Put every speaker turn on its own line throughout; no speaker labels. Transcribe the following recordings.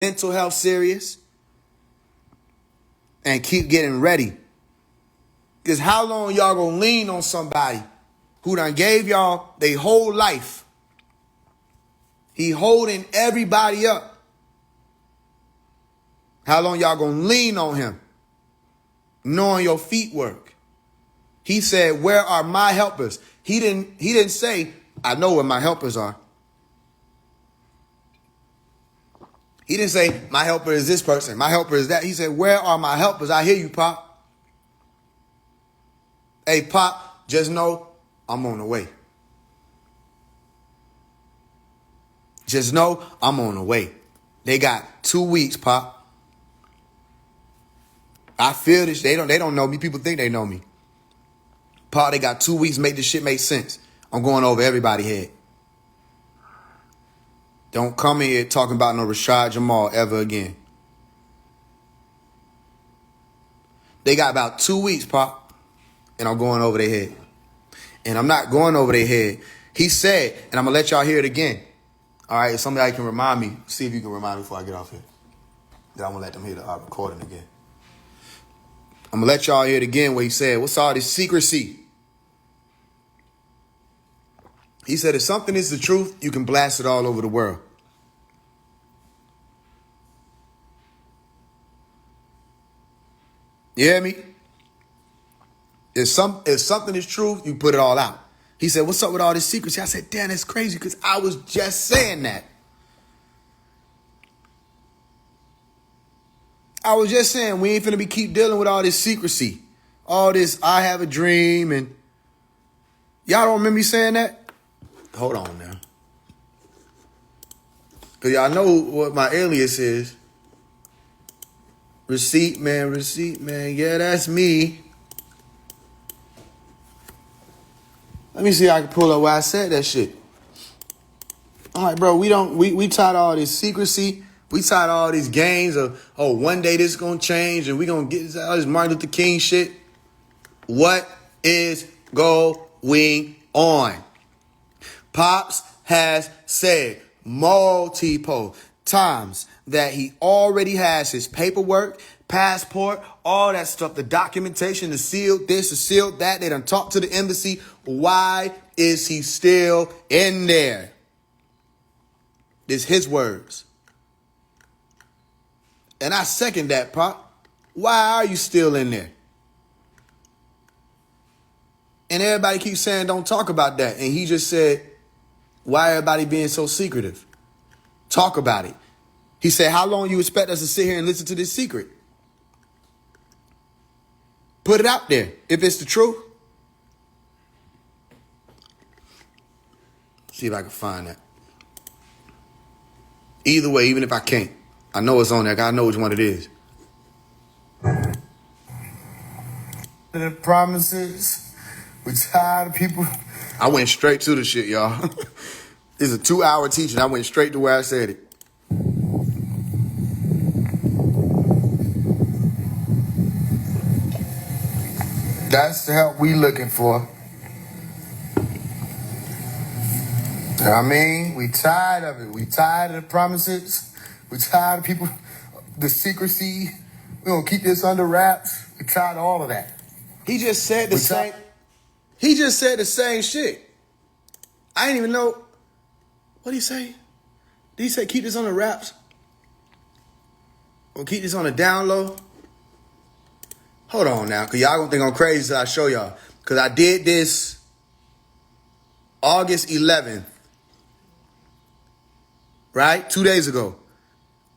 mental health serious and keep getting ready. Because how long y'all gonna lean on somebody who done gave y'all their whole life? He holding everybody up. How long y'all gonna lean on him? Knowing your feet work. He said, where are my helpers? He didn't say, I know where my helpers are. He didn't say, my helper is this person, my helper is that. He said, where are my helpers? I hear you, Pop. Hey, Pop, just know I'm on the way. Just know I'm on the way. They got 2 weeks, Pop. I feel this. They don't know me. People think they know me. Pop, they got 2 weeks. Make this shit make sense. I'm going over everybody's head. Don't come in here talking about no Rashad Jamal ever again. They got about 2 weeks, Pop. And I'm going over their head. And I'm not going over their head. He said, and I'm going to let y'all hear it again. All right, if somebody can remind me, see if you can remind me before I get off here. Then I'm going to let them hear the recording again. I'm going to let y'all hear it again where he said, what's all this secrecy? He said, if something is the truth, you can blast it all over the world. You hear me? If something is truth, you put it all out. He said, what's up with all this secrecy? I said, damn, that's crazy because I was just saying that. I was just saying we ain't finna keep dealing with all this secrecy. All this, I have a dream, and y'all don't remember me saying that? Hold on now. Because y'all know what my alias is. Receipt man. Yeah, that's me. Let me see if I can pull up where I said that shit. I'm like, bro, we tired of all this secrecy. We tired of all these games of, oh, one day this is going to change and we going to get all this Martin Luther King shit. What is going on? Pops has said multiple times that he already has his paperwork, passport, all that stuff, the documentation, the seal this, the seal that. They done talked to the embassy. Why is he still in there? It's his words. And I second that, Pop. Why are you still in there? And everybody keeps saying don't talk about that. And he just said, why everybody being so secretive? Talk about it. He said, how long you expect us to sit here and listen to this secret? Put it out there if it's the truth. See if I can find that. Either way, even if I can't, I know it's on there. I know which one it is. The promises. We tired of people. I went straight to the shit, y'all. It's a 2-hour teaching. I went straight to where I said it. That's the help we looking for. I mean, we tired of it. We tired of the promises. We tired of people, the secrecy. We gonna keep this under wraps. We tired of all of that. He just said the same. He just said the same shit. I didn't even know. What did he say? Did he say keep this on the wraps? Or keep this on the down low? Hold on now, because y'all gonna think I'm crazy till I show y'all. Because I did this August 11th. Right? 2 days ago.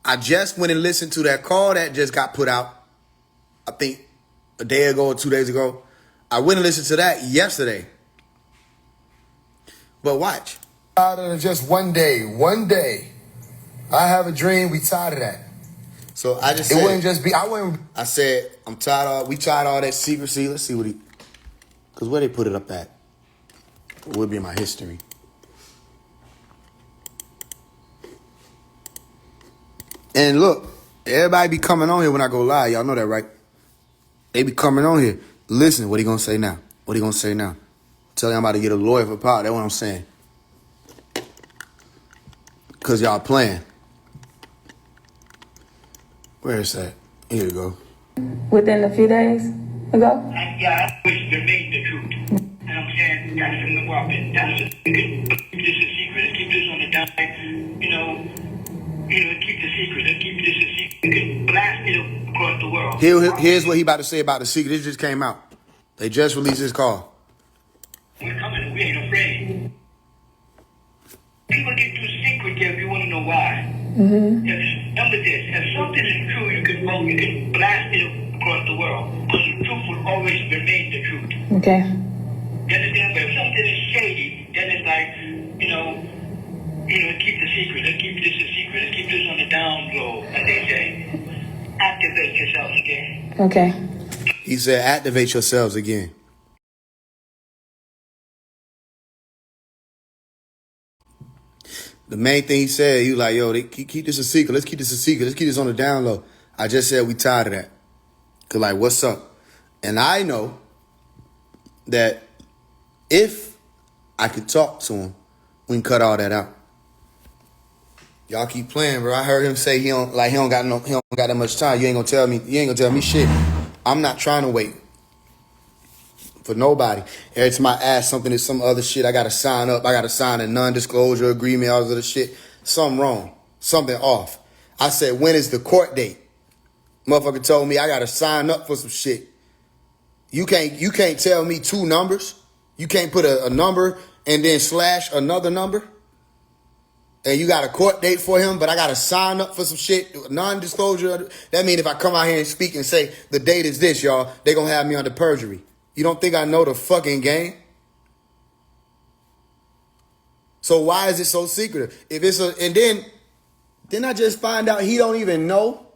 I just went and listened to that call that just got put out. I think a day ago or 2 days ago. I went and listened to that yesterday. But watch. Tired of just one day. I have a dream. We tired of that. So I just said, it wouldn't just be, I said, we tired of all that secrecy. Let's see what because where they put it up at? It would be in my history. And look, everybody be coming on here when I go live. Y'all know that, right? They be coming on here. Listen, what he gonna say now? Tell him I'm about to get a lawyer for power. That's what I'm saying. Because y'all playing. Where is that? Here you go.
Within a few days ago?
Yeah, I wish to remain the truth. And I'm saying that's from the weapon. That's a, keep this a secret. Keep this on the down. Keep the secret. Keep this a secret. You can blast it across the world.
Here's what he about to say about the secret. This just came out. They just released his call.
We're coming. We ain't afraid. People get too secret if you want to know why. Remember this. If something is true, you can blast it across the world. Because the truth will always remain the truth.
Okay.
You understand? But if something is shady, then it's like, keep the secret. Let's keep this a secret. Let's keep this on the down low, as they say. Activate yourselves again.
Okay.
He said, activate yourselves again. The main thing he said, he was like, yo, keep this a secret. Let's keep this a secret. Let's keep this on the down low. I just said we tired of that. Because, like, what's up? And I know that if I could talk to him, we can cut all that out. Y'all keep playing, bro. I heard him say he don't got that much time. You ain't gonna tell me shit. I'm not trying to wait for nobody. Every time I ask something to some other shit, I gotta sign up. I gotta sign a non-disclosure agreement, all this other shit. Something wrong. Something off. I said, when is the court date? Motherfucker told me I gotta sign up for some shit. You can't tell me two numbers. You can't put a number and then slash another number. And you got a court date for him, but I got to sign up for some shit, non-disclosure. That means if I come out here and speak and say, the date is this, y'all, they going to have me under perjury. You don't think I know the fucking game? So why is it so secretive? And then I just find out he don't even know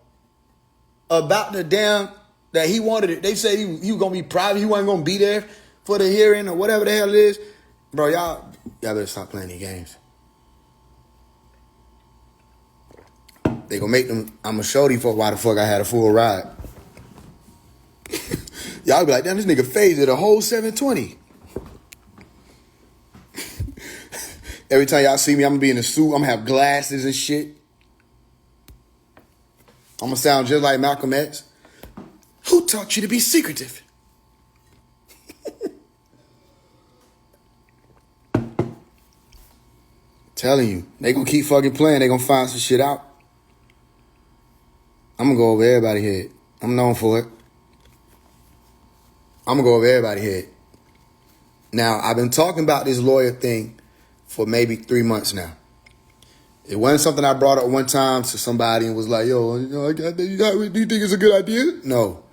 about the damn, that he wanted it. They said he was going to be private. He wasn't going to be there for the hearing or whatever the hell it is. Bro, y'all better stop playing these games. They gonna make them, I'm gonna show these folk why the fuck I had a full ride. Y'all be like, damn, this nigga Faise did a whole 720. Every time y'all see me, I'm gonna be in a suit, I'm gonna have glasses and shit. I'm gonna sound just like Malcolm X. Who taught you to be secretive? Telling you, they gonna keep fucking playing, they gonna find some shit out. I'm going to go over everybody's head. I'm known for it. I'm going to go over everybody's head. Now, I've been talking about this lawyer thing for maybe 3 months now. It wasn't something I brought up one time to somebody and was like, yo, do you think it's a good idea? No.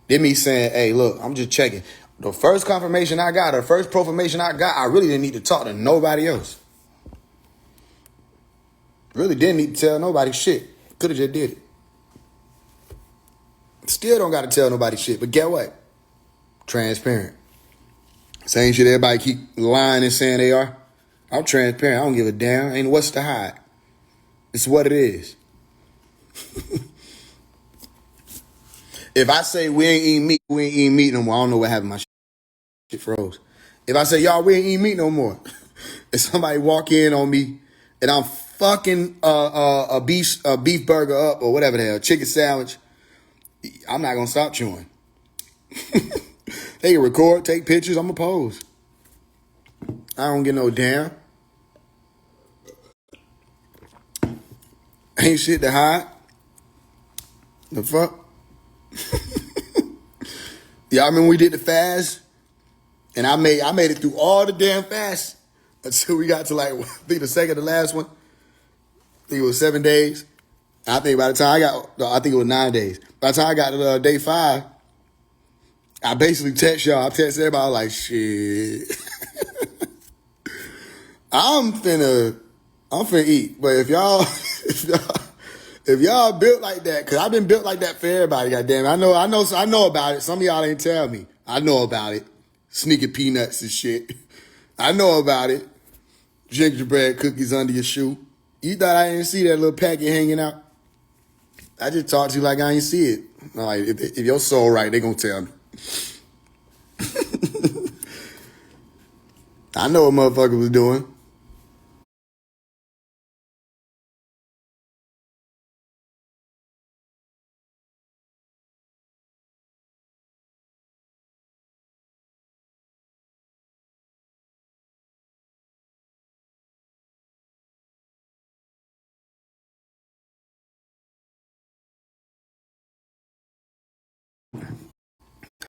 Then me saying, hey, look, I'm just checking. The first confirmation I got, or the first confirmation I got, I really didn't need to talk to nobody else. Really didn't need to tell nobody shit. Could have just did it. Still don't got to tell nobody shit, but get what? Transparent. Same shit everybody keep lying and saying they are. I'm transparent. I don't give a damn. Ain't what's to hide. It's what it is. If I say we ain't eating meat no more, I don't know what happened. My shit froze. If I say, y'all, we ain't eating meat no more, if somebody walk in on me and I'm fucking a beef burger up or whatever the hell, chicken sandwich, I'm not going to stop chewing. They can record, take pictures, I'm going to pose. I don't get no damn. Ain't shit to hide. The fuck? Y'all remember we did the fast? And I made it through all the damn fasts until we got to I think the second to last one. I think it was 7 days. I think by the time I think it was 9 days. By the time I got to day 5, I basically text y'all. I text everybody like, shit. I'm finna eat. But if y'all built like that, because I've been built like that for everybody, goddamn. I know about it. Some of y'all ain't tell me. I know about it. Sneaking peanuts and shit. I know about it. Gingerbread cookies under your shoe. You thought I didn't see that little packet hanging out? I just talked to you like I ain't see it. Like, if your soul right, they gonna tell me. I know what motherfucker was doing.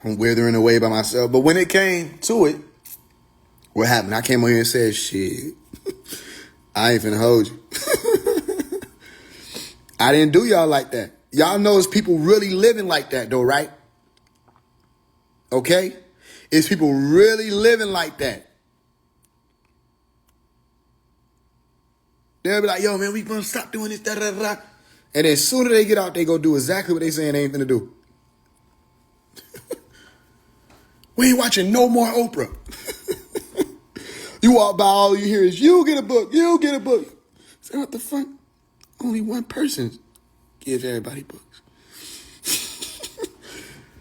I'm withering away by myself. But when it came to it, what happened? I came on here and said, shit, I ain't finna hold you. I didn't do y'all like that. Y'all know it's people really living like that though, right? Okay? It's people really living like that. They'll be like, yo, man, we gonna stop doing this, da da da. And then as soon as they get out, they go do exactly what they saying they ain't finna do. We ain't watching no more Oprah. You walk by, all you hear is, you get a book, you get a book. So what the fuck? Only one person gives everybody books.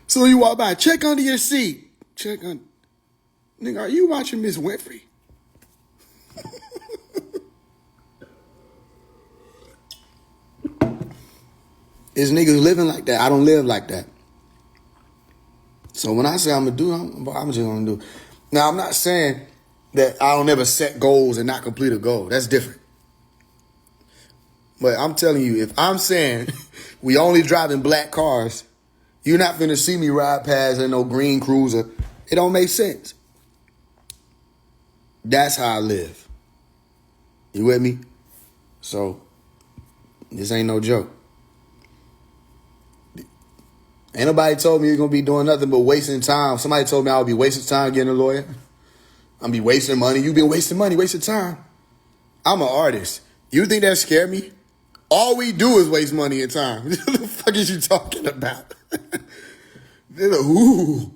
So you walk by, check under your seat. Check on. Nigga, are you watching Miss Winfrey? Is niggas living like that? I don't live like that. So when I say I'm gonna do, I'm just gonna do. Now I'm not saying that I don't ever set goals and not complete a goal. That's different. But I'm telling you, if I'm saying we only driving black cars, you're not finna see me ride past in no green cruiser. It don't make sense. That's how I live. You with me? So this ain't no joke. Ain't nobody told me you're going to be doing nothing but wasting time. Somebody told me I would be wasting time getting a lawyer. I'm be wasting money. You been wasting money, wasting time. I'm an artist. You think that scare me? All we do is waste money and time. What the fuck is you talking about? Ooh,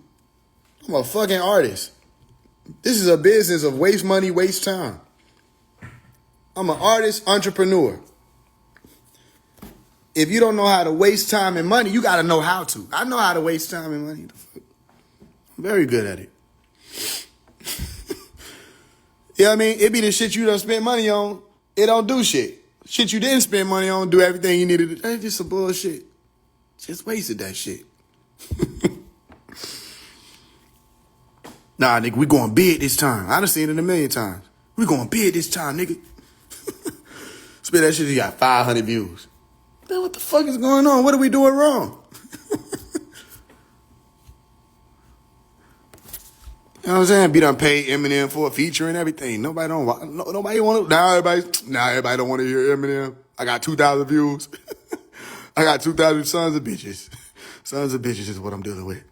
I'm a fucking artist. This is a business of waste money, waste time. I'm an artist, entrepreneur. If you don't know how to waste time and money, you got to know how to. I know how to waste time and money. I'm very good at it. You know what I mean? It be the shit you done spend money on. It don't do shit. Shit you didn't spend money on, do everything you needed to do. That's just some bullshit. Just wasted that shit. Nah, nigga, we going big this time. I done seen it a million times. We going big this time, nigga. Spend that shit, you got 500 views. Man, what the fuck is going on? What are we doing wrong? You know what I'm saying? Be done paid Eminem for a feature and everything. Nobody want to. Now everybody don't want to hear Eminem. I got 2,000 views. I got 2,000 sons of bitches. Sons of bitches is what I'm dealing with.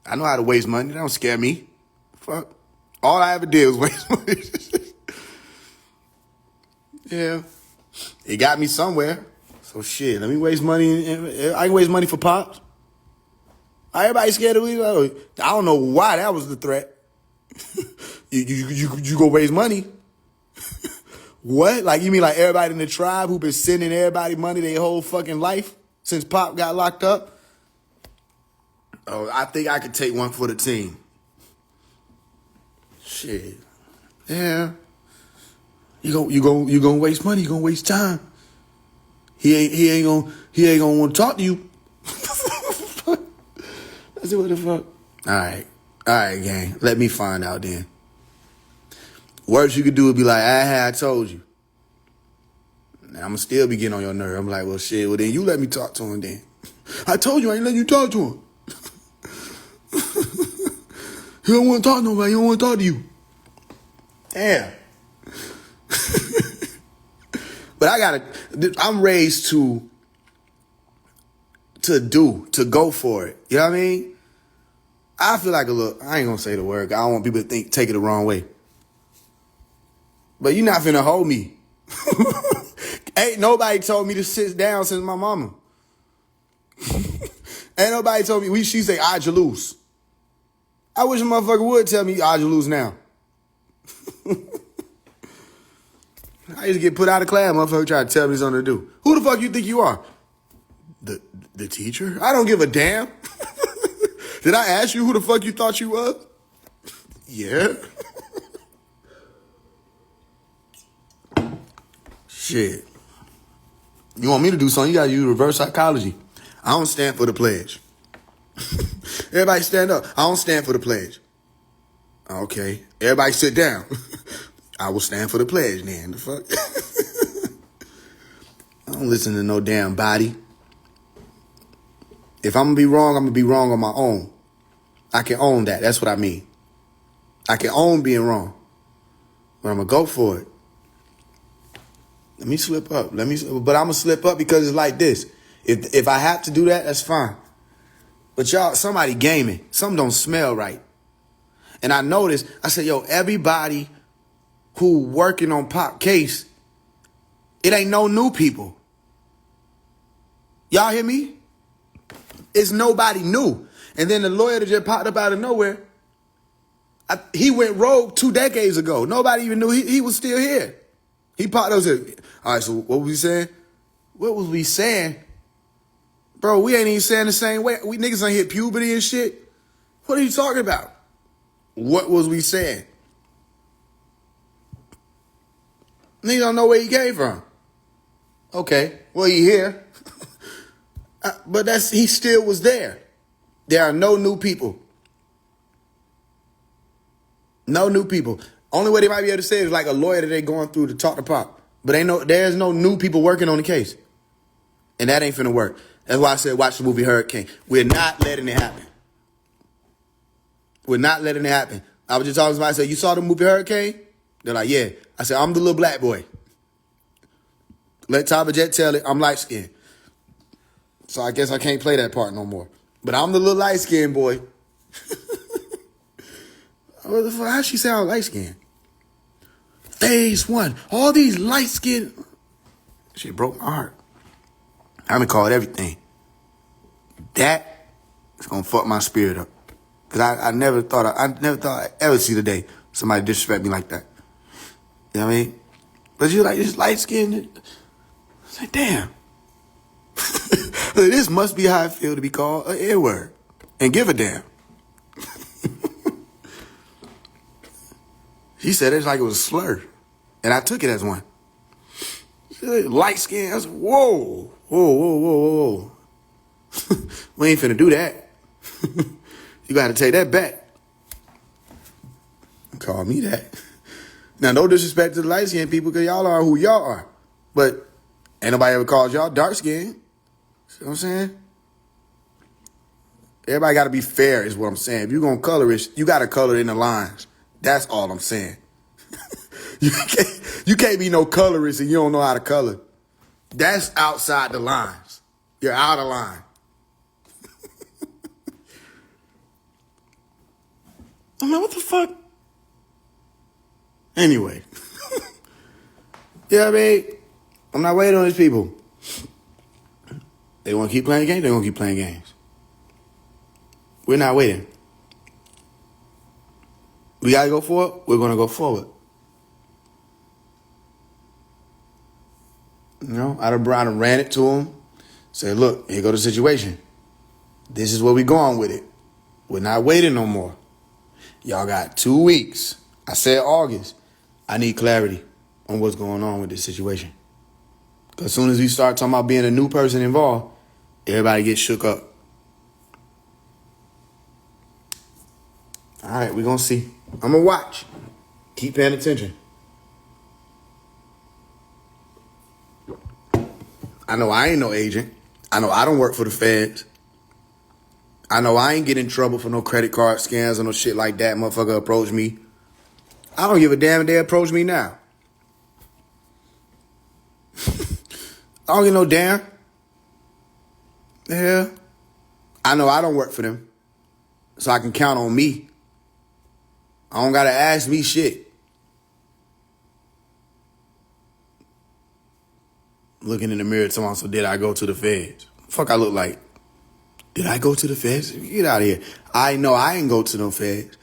I know how to waste money. That don't scare me. Fuck. All I ever did was waste money. Yeah. It got me somewhere. So shit, let me waste money. I can waste money for Pops. Everybody scared of me. I don't know why that was the threat. You go waste money. What? Like, you mean like everybody in the tribe who been sending everybody money their whole fucking life since Pop got locked up? Oh, I think I could take one for the team. Shit. Yeah. You gonna waste money, you gonna waste time. He ain't gonna want to talk to you. I said, what the fuck? All right, gang. Let me find out then. Worst you could do would be like, I told you. Now, I'm going to still be getting on your nerve. I'm like, well, shit, well, then you let me talk to him then. I told you I ain't letting you talk to him. He don't want to talk to nobody. He don't want to talk to you. Damn. But I'm raised to go for it. You know what I mean? I feel like I ain't going to say the word. I don't want people to take it the wrong way. But you're not finna hold me. Ain't nobody told me to sit down since my mama. Ain't nobody told me, she say, I loose. I wish a motherfucker would tell me I loose now. I used to get put out of class, motherfucker try to tell me something to do. Who the fuck you think you are? The teacher? I don't give a damn. Did I ask you who the fuck you thought you was? Yeah. Shit. You want me to do something, you gotta use reverse psychology. I don't stand for the pledge. Everybody stand up. I don't stand for the pledge. Okay. Everybody sit down. I will stand for the pledge then. The fuck? I don't listen to no damn body. If I'm going to be wrong, I'm going to be wrong on my own. I can own that. That's what I mean. I can own being wrong. But I'm going to go for it. Let me slip up. But I'm going to slip up because it's like this. If I have to do that, that's fine. But y'all, somebody gaming. Something don't smell right. And I noticed, I said, yo, everybody who working on Pop case, it ain't no new people. Y'all hear me? It's nobody new. And then the lawyer that just popped up out of nowhere, he went rogue 2 decades ago. Nobody even knew he was still here. He popped up and said, all right, so what was we saying? What was we saying? Bro, we ain't even saying the same way. We niggas ain't hit puberty and shit. What are you talking about? What was we saying? Niggas don't know where he came from. Okay, well, he here. But he still was there. There are no new people. No new people. Only way they might be able to say it is like a lawyer that they going through to talk to Pop. But there's no new people working on the case. And that ain't finna work. That's why I said watch the movie Hurricane. We're not letting it happen. We're not letting it happen. I was just talking to somebody, I said, you saw the movie Hurricane? They're like, yeah. I said, I'm the little black boy. Let Taba Jet tell it, I'm light skinned. So I guess I can't play that part no more. But I'm the little light skinned boy. What the fuck? How she sound light skinned? Faise One. All these light skinned. Shit broke my heart. I've been called everything. That is gonna fuck my spirit up. Cause I never thought I'd ever see the day somebody disrespect me like that. You know what I mean? But you like this light skinned. It's like, damn. This must be how I feel to be called an N-word. And give a damn. He said it's like it was a slur. And I took it as one. Light skin. I was like, whoa. We ain't finna do that. You gotta take that back. Call me that. Now, no disrespect to the light skinned people, because y'all are who y'all are. But ain't nobody ever called y'all dark skinned. See what I'm saying? Everybody got to be fair is what I'm saying. If you're going to color it, you got to color it in the lines. That's all I'm saying. You can't be no colorist and you don't know how to color. That's outside the lines. You're out of line. I'm like, what the fuck? Anyway. You know what I mean? I'm not waiting on these people. They want to keep playing games, they're going to keep playing games. We're not waiting. We got to go forward, we're going to go forward. You know, I done ran it to them. Said, look, here go the situation. This is where we going with it. We're not waiting no more. Y'all got 2 weeks. I said August. I need clarity on what's going on with this situation. Because as soon as we start talking about being a new person involved, everybody gets shook up. All right, we're going to see. I'm going to watch. Keep paying attention. I know I ain't no agent. I know I don't work for the feds. I know I ain't get in trouble for no credit card scams or no shit like that. Motherfucker approach me. I don't give a damn if they approach me now. I don't give no damn. The hell? I know I don't work for them. So I can count on me. I don't gotta ask me shit. Looking in the mirror, someone so did I go to the feds? Fuck I look like. Did I go to the feds? Get out of here. I know I ain't go to no feds.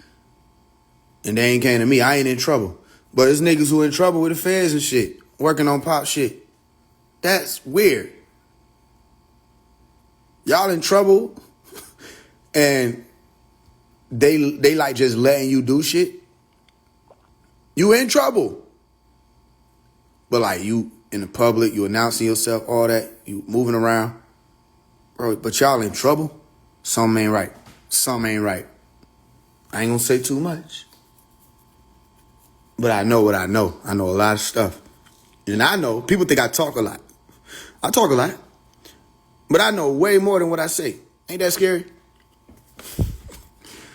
And they ain't came to me. I ain't in trouble. But there's niggas who in trouble with the feds and shit. Working on Pop shit. That's weird. Y'all in trouble and they like just letting you do shit. You in trouble. But like you in the public, you announcing yourself, all that, you moving around. Bro, but y'all in trouble? Something ain't right. Something ain't right. I ain't gonna say too much. But I know what I know. I know a lot of stuff. And I know, people think I talk a lot. I talk a lot. But I know way more than what I say. Ain't that scary?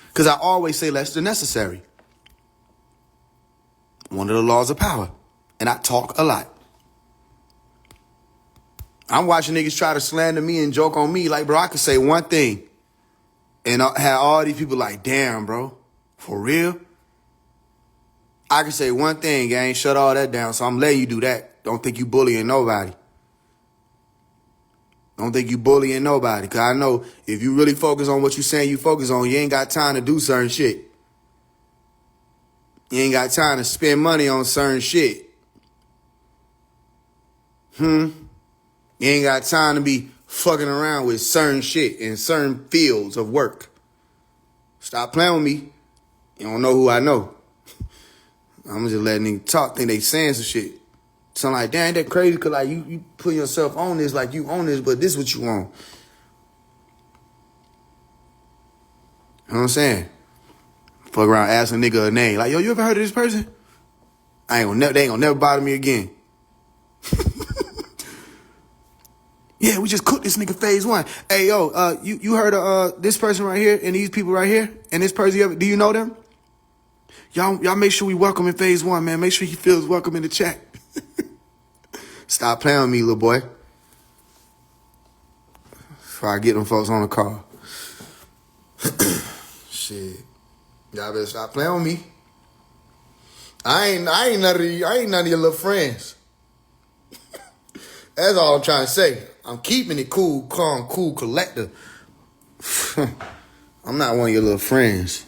Because I always say less than necessary. One of the laws of power. And I talk a lot. I'm watching niggas try to slander me and joke on me like, bro, I could say one thing and have all these people like, damn, bro, for real? I can say one thing, gang, shut all that down, so I'm letting you do that. Don't think you bullying nobody. Don't think you bullying nobody, because I know if you really focus on what you saying you focus on, you ain't got time to do certain shit. You ain't got time to spend money on certain shit. You ain't got time to be fucking around with certain shit in certain fields of work. Stop playing with me. You don't know who I know. I'm just letting niggas talk, think they saying some shit. So I'm like, damn, ain't that crazy? Because like you put yourself on this like you own this, but this what you want. You know what I'm saying? Fuck around asking a nigga a name. Like, yo, you ever heard of this person? They ain't gonna never bother me again. Yeah, we just cooked this nigga Faise One. Hey, yo, you heard of this person right here and these people right here and this person, do you know them? Y'all make sure we welcome in Faise One, man. Make sure he feels welcome in the chat. Stop playing with me, little boy. Before I get them folks on the call. Shit. Y'all better stop playing with me. I ain't none of your little friends. That's all I'm trying to say. I'm keeping it cool, calm, cool, collector. I'm not one of your little friends.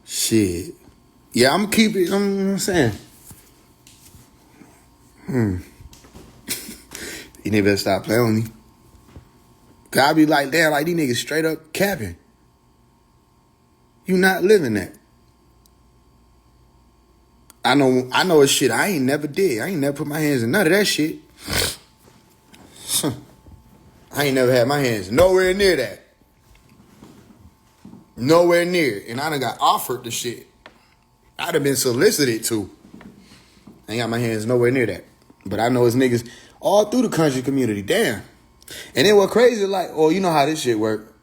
Shit. Yeah, I'm keep it. I'm saying. You niggas better stop playing with me. Cause I be like, damn, like these niggas straight up capping. You not living that. I know it's shit I ain't never did. I ain't never put my hands in none of that shit. I ain't never had my hands nowhere near that. Nowhere near. And I done got offered the shit. I'd have been solicited to. I ain't got my hands nowhere near that. But I know it's niggas all through the country community. Damn. And then what crazy, like, oh, you know how this shit work.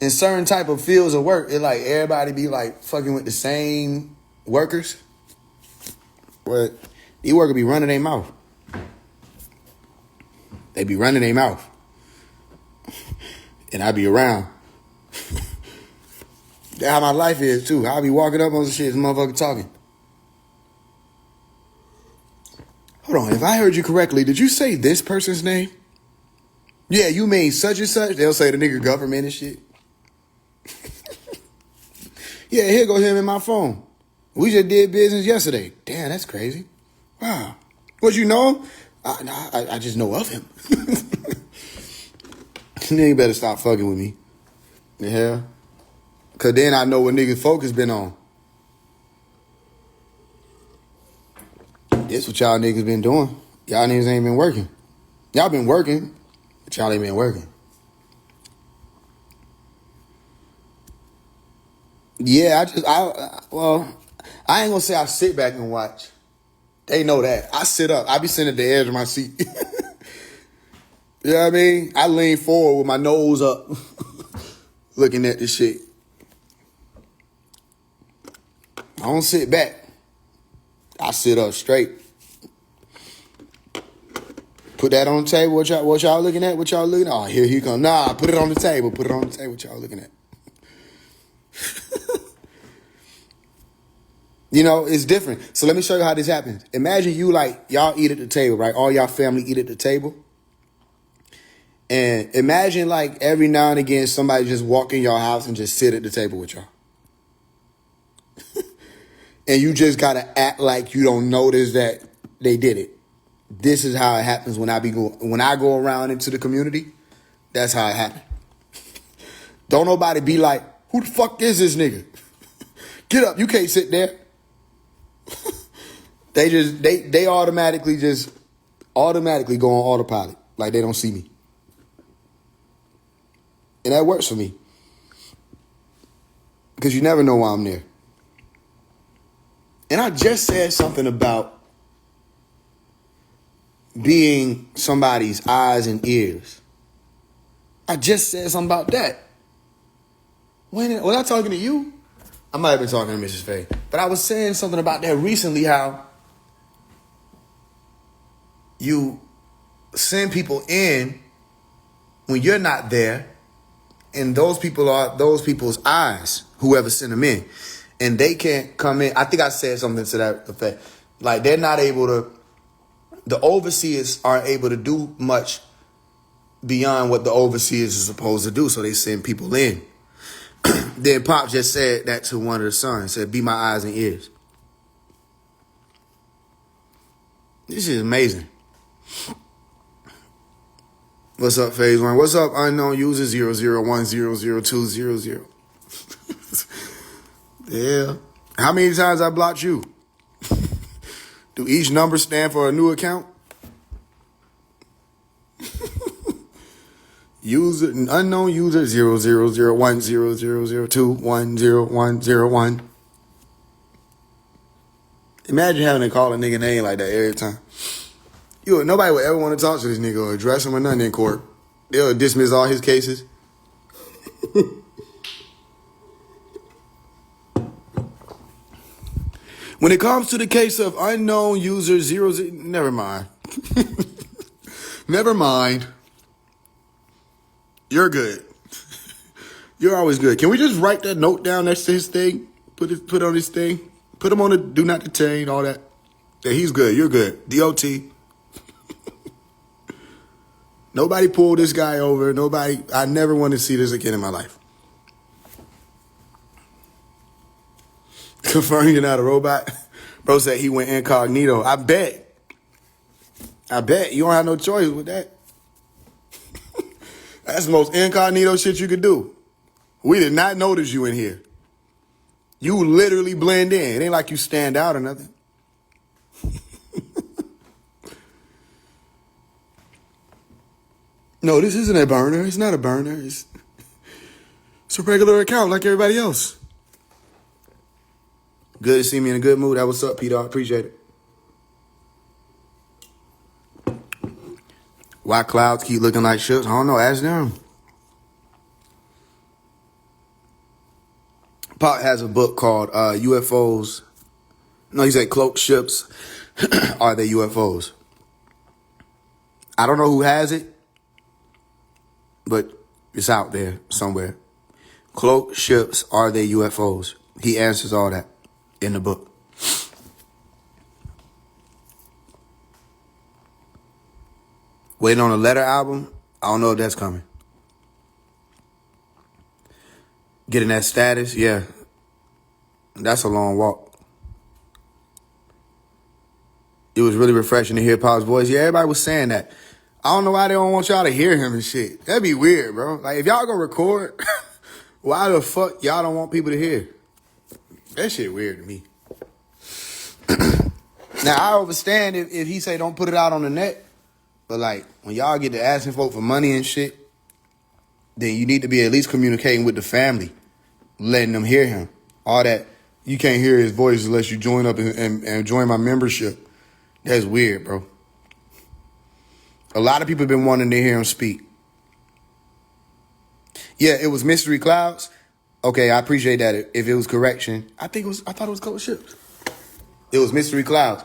In certain type of fields of work, it like everybody be like fucking with the same workers. But these workers be running their mouth. They be running their mouth. And I be around. That's how my life is too. I be walking up on some shit, this motherfucker talking. Hold on, if I heard you correctly, did you say this person's name? Yeah, you mean such and such? They'll say the nigga government and shit. Yeah, here go him in my phone. We just did business yesterday. Damn, that's crazy. Wow. What, you know? I just know of him. Nigga better stop fucking with me. The hell? Because then I know what niggas' focus been on. This what y'all niggas been doing. Y'all niggas ain't been working. Y'all been working, but y'all ain't been working. Yeah, I ain't gonna say I sit back and watch. They know that. I sit up. I be sitting at the edge of my seat. You know what I mean? I lean forward with my nose up, looking at this shit. I don't sit back. I sit up straight. Put that on the table. What y'all looking at? What y'all looking at? Oh, here he come. Nah, put it on the table. Put it on the table. What y'all looking at? You know, it's different. So let me show you how this happens. Imagine you y'all eat at the table, right? All y'all family eat at the table. And imagine every now and again somebody just walk in your house and just sit at the table with y'all. And you just gotta act like you don't notice that they did it. This is how it happens when I go around into the community. That's how it happens. Don't nobody be like, who the fuck is this nigga? Get up, you can't sit there. They automatically go on autopilot. Like they don't see me. And that works for me. Because you never know why I'm there. And I just said something about being somebody's eyes and ears. I just said something about that. Was I talking to you? I might have been talking to Mrs. Faye. But I was saying something about that recently, how you send people in when you're not there, and those people are those people's eyes, whoever sent them in. And they can't come in. I think I said something to that effect. Like, they're not able to, the overseers aren't able to do much beyond what the overseers are supposed to do, so they send people in. Then Pop just said that to one of the sons. Said, be my eyes and ears. This is amazing. What's up, Faise One? What's up, unknown user 001002000? Yeah. How many times I blocked you? Do each number stand for a new account? Unknown user 0001000210101. Imagine having to call a nigga name like that every time. Nobody would ever want to talk to this nigga or address him or nothing in court. They'll dismiss all his cases. When it comes to the case of unknown user 00, never mind. Never mind. You're good. You're always good. Can we just write that note down next to his thing? Put on his thing. Put him on the do not detain, all that. Yeah, he's good. You're good. DOT. Nobody pulled this guy over. I never want to see this again in my life. Confirming you're not a robot. Bro said he went incognito. I bet. You don't have no choice with that. That's the most incognito shit you could do. We did not notice you in here. You literally blend in. It ain't like you stand out or nothing. No, this isn't a burner. It's not a burner. It's a regular account like everybody else. Good to see me in a good mood. That what's up, P-Dog. Appreciate it. Why clouds keep looking like ships? I don't know. Ask them. Pop has a book called UFOs. No, he said cloaked ships. Are they UFOs? I don't know who has it, but it's out there somewhere. Cloaked ships, are they UFOs? He answers all that in the book. Waiting on a Letter album. I don't know if that's coming. Getting that status, yeah. That's a long walk. It was really refreshing to hear Pop's voice. Yeah, everybody was saying that. I don't know why they don't want y'all to hear him and shit. That'd be weird, bro. Like, if y'all gonna record, why the fuck y'all don't want people to hear? That shit weird to me. Now, I understand if he say don't put it out on the net. But, like, when y'all get to asking folk for money and shit, then you need to be at least communicating with the family, letting them hear him. All that, you can't hear his voice unless you join up and join my membership. That's weird, bro. A lot of people have been wanting to hear him speak. Yeah, it was Mystery Clouds. Okay, I appreciate that. If it was correction, I thought it was Cold Ships. It was Mystery Clouds.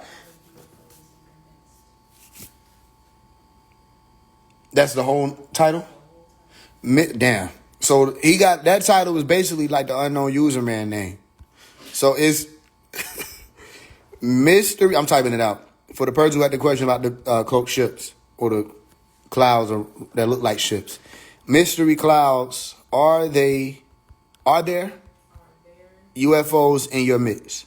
That's the whole title? Damn. So he got, that title was basically like the unknown user man name. So it's mystery, I'm typing it out. For the person who had the question about the cloaked ships or the clouds that look like ships. Mystery clouds, are there UFOs in your midst?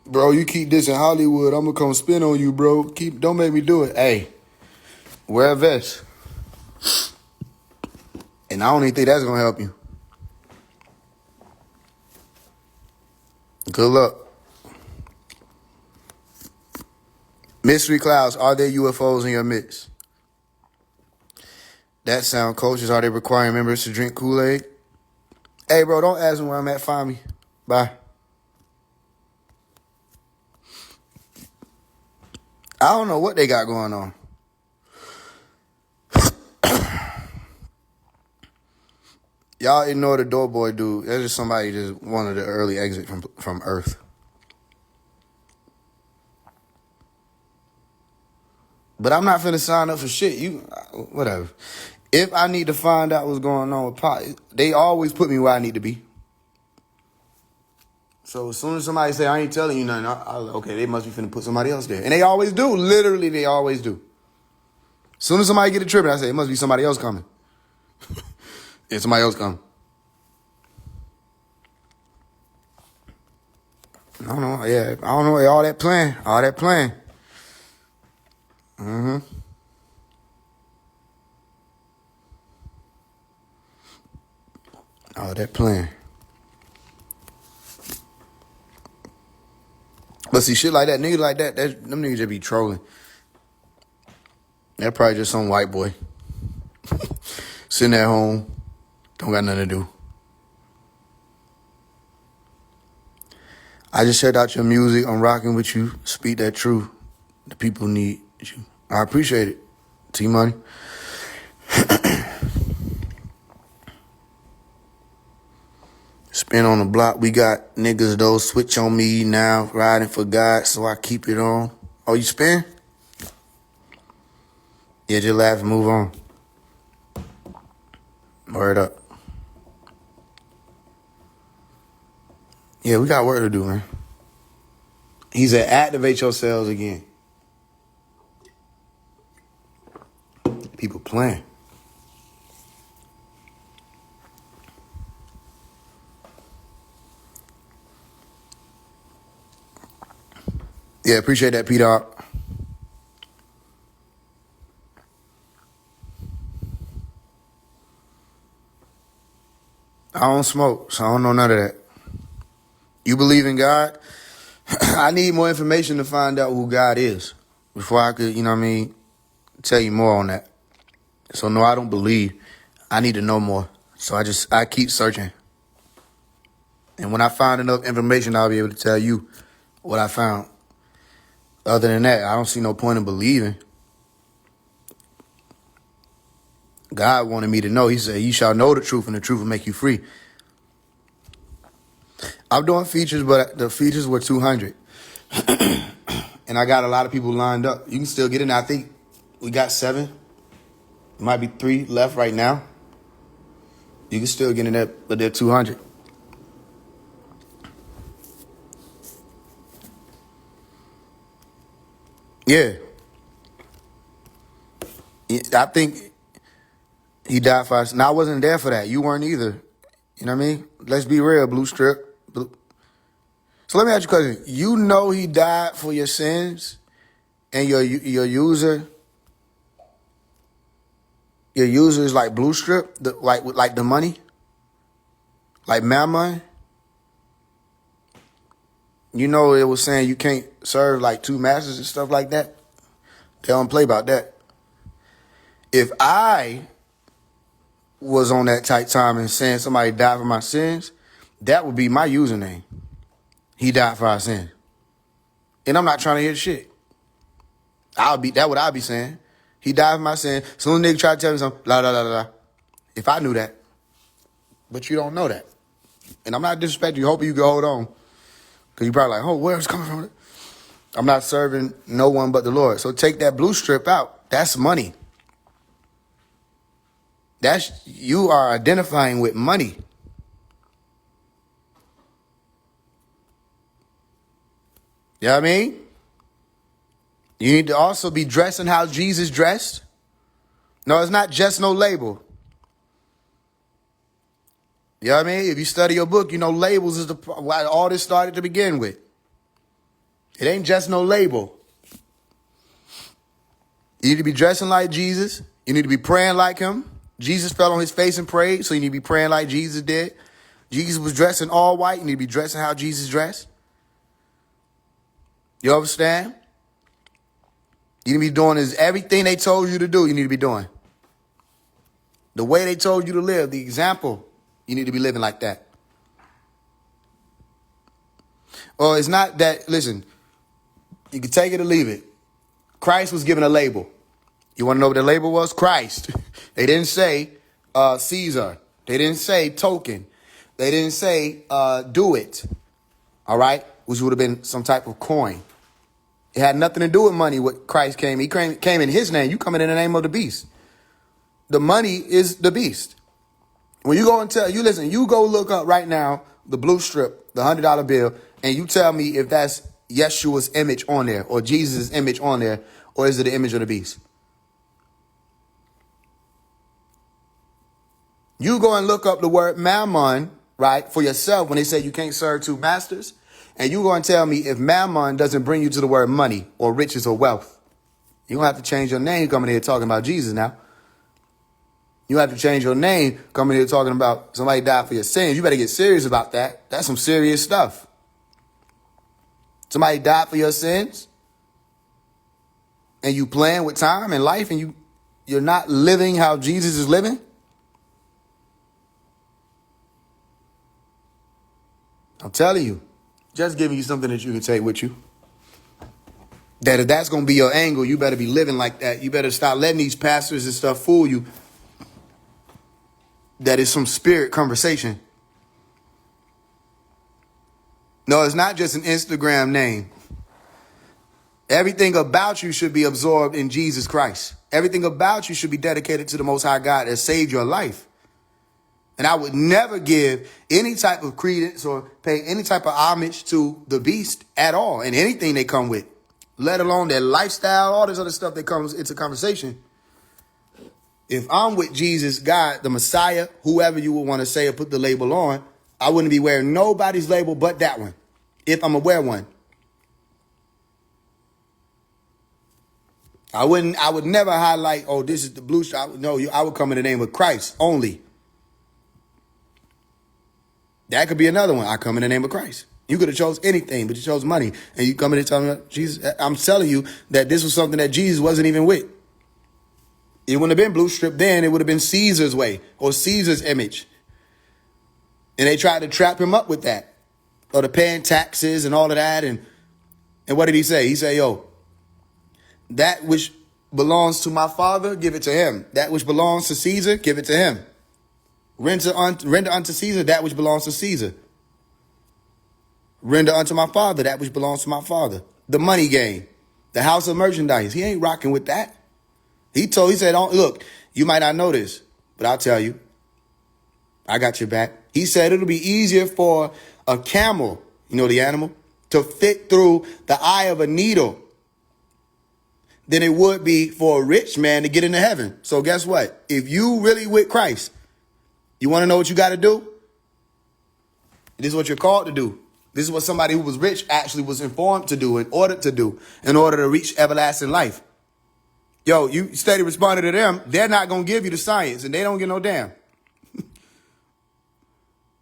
Bro, you keep this in Hollywood, I'm gonna come spin on you, bro. Don't make me do it. Hey, wear a vest. And I don't even think that's gonna help you. Good luck. Mystery clouds, are there UFOs in your midst? That sound coaches, are they requiring members to drink Kool-Aid? Hey, bro, don't ask me where I'm at. Find me. Bye. I don't know what they got going on. Y'all ignore the Doughboy dude. That's just somebody just wanted the early exit from Earth. But I'm not finna sign up for shit. Whatever. If I need to find out what's going on with Pop, they always put me where I need to be. So as soon as somebody say, I ain't telling you nothing, okay, they must be finna put somebody else there. And they always do. Literally, they always do. As soon as somebody get a trip, I say, it must be somebody else coming. Yeah, somebody else coming. I don't know. Yeah, I don't know. All that plan. Mm-hmm. All that plan. But see, shit like that, niggas like that, them niggas just be trolling. They're probably just some white boy. Sitting at home, don't got nothing to do. I just checked out your music. I'm rocking with you. Speak that truth. The people need you. I appreciate it. T-Money. Spin on the block. We got niggas, though. Switch on me now. Riding for God, so I keep it on. Oh, you spin? Yeah, just laugh and move on. Word up. Yeah, we got work to do, man. He said, activate your cells again. People playing. Yeah, appreciate that, P-Dog. I don't smoke, so I don't know none of that. You believe in God? I need more information to find out who God is before I could, tell you more on that. So no, I don't believe. I need to know more. So I keep searching. And when I find enough information, I'll be able to tell you what I found. Other than that, I don't see no point in believing. God wanted me to know. He said, you shall know the truth, and the truth will make you free. I'm doing features, but the features were 200. And I got a lot of people lined up. You can still get in. I think we got 7. Might be 3 left right now. You can still get in there, but they're 200. Yeah. I think he died for us. Now, I wasn't there for that. You weren't either. You know what I mean? Let's be real, Blue Strip. So let me ask you a question. You know he died for your sins, and your user is like Blue Strip, like the money, like Mammon. You know it was saying you can't serve like 2 masters and stuff like that. They don't play about that. If I was on that tight time and saying somebody died for my sins, that would be my username. He died for our sins. And I'm not trying to hear shit. That what I'll be saying. He died for my sins. Soon as a nigga try to tell me something, la la la la. If I knew that. But you don't know that. And I'm not disrespecting you, hoping you can hold on. Because you're probably like, oh, where's it coming from? I'm not serving no one but the Lord. So take that Blue Strip out. That's money. You are identifying with money. You know what I mean? You need to also be dressing how Jesus dressed. No, it's not just no label. You know what I mean? If you study your book, you know labels is why all this started to begin with. It ain't just no label. You need to be dressing like Jesus. You need to be praying like him. Jesus fell on his face and prayed, so you need to be praying like Jesus did. Jesus was dressing all white. You need to be dressing how Jesus dressed. You understand? You need to be doing everything they told you to do, you need to be doing. The way they told you to live, the example, you need to be living like that. Or it's not that, listen, you can take it or leave it. Christ was given a label. You want to know what the label was? Christ. They didn't say Caesar. They didn't say token. They didn't say do it. All right? Which would have been some type of coin. It had nothing to do with money when Christ came. He came in his name. You come in the name of the beast. The money is the beast. When you go and you go look up right now, the blue strip, the $100 bill, and you tell me if that's Yeshua's image on there or Jesus' image on there, or is it the image of the beast? You go and look up the word mammon, right, for yourself when they say you can't serve two masters. And you go and tell me if mammon doesn't bring you to the word money or riches or wealth. You're going to have to change your name coming here talking about Jesus now. You have to change your name coming here talking about somebody died for your sins. You better get serious about that. That's some serious stuff. Somebody died for your sins. And you playing with time and life and you're not living how Jesus is living. I'm telling you, just giving you something that you can take with you. That if that's going to be your angle, you better be living like that. You better stop letting these pastors and stuff fool you. That is some spirit conversation. No, it's not just an Instagram name. Everything about you should be absorbed in Jesus Christ. Everything about you should be dedicated to the Most High God that saved your life. And I would never give any type of credence or pay any type of homage to the beast at all and anything they come with, let alone their lifestyle, all this other stuff that comes into conversation. If I'm with Jesus, God, the Messiah, whoever you would want to say or put the label on, I wouldn't be wearing nobody's label but that one, if I'm aware one. I would never highlight, oh, this is the blue shot. No, I would come in the name of Christ only. That could be another one. I come in the name of Christ. You could have chose anything, but you chose money. And you come in and tell me, Jesus, I'm telling you that this was something that Jesus wasn't even with. It wouldn't have been blue strip then. It would have been Caesar's way or Caesar's image. And they tried to trap him up with that. Or the paying taxes and all of that. And what did he say? He said, yo, that which belongs to my father, give it to him. That which belongs to Caesar, give it to him. Render unto Caesar that which belongs to Caesar. Render unto my father that which belongs to my father. The money game. The house of merchandise. He ain't rocking with that. He said, look, you might not know this, but I'll tell you. I got your back. He said it'll be easier for a camel, you know the animal, to fit through the eye of a needle than it would be for a rich man to get into heaven. So guess what? If you really with Christ, you want to know what you got to do? This is what you're called to do. This is what somebody who was rich actually was informed to do, in order to reach everlasting life. Yo, you steady responding to them. They're not going to give you the science and they don't get no damn.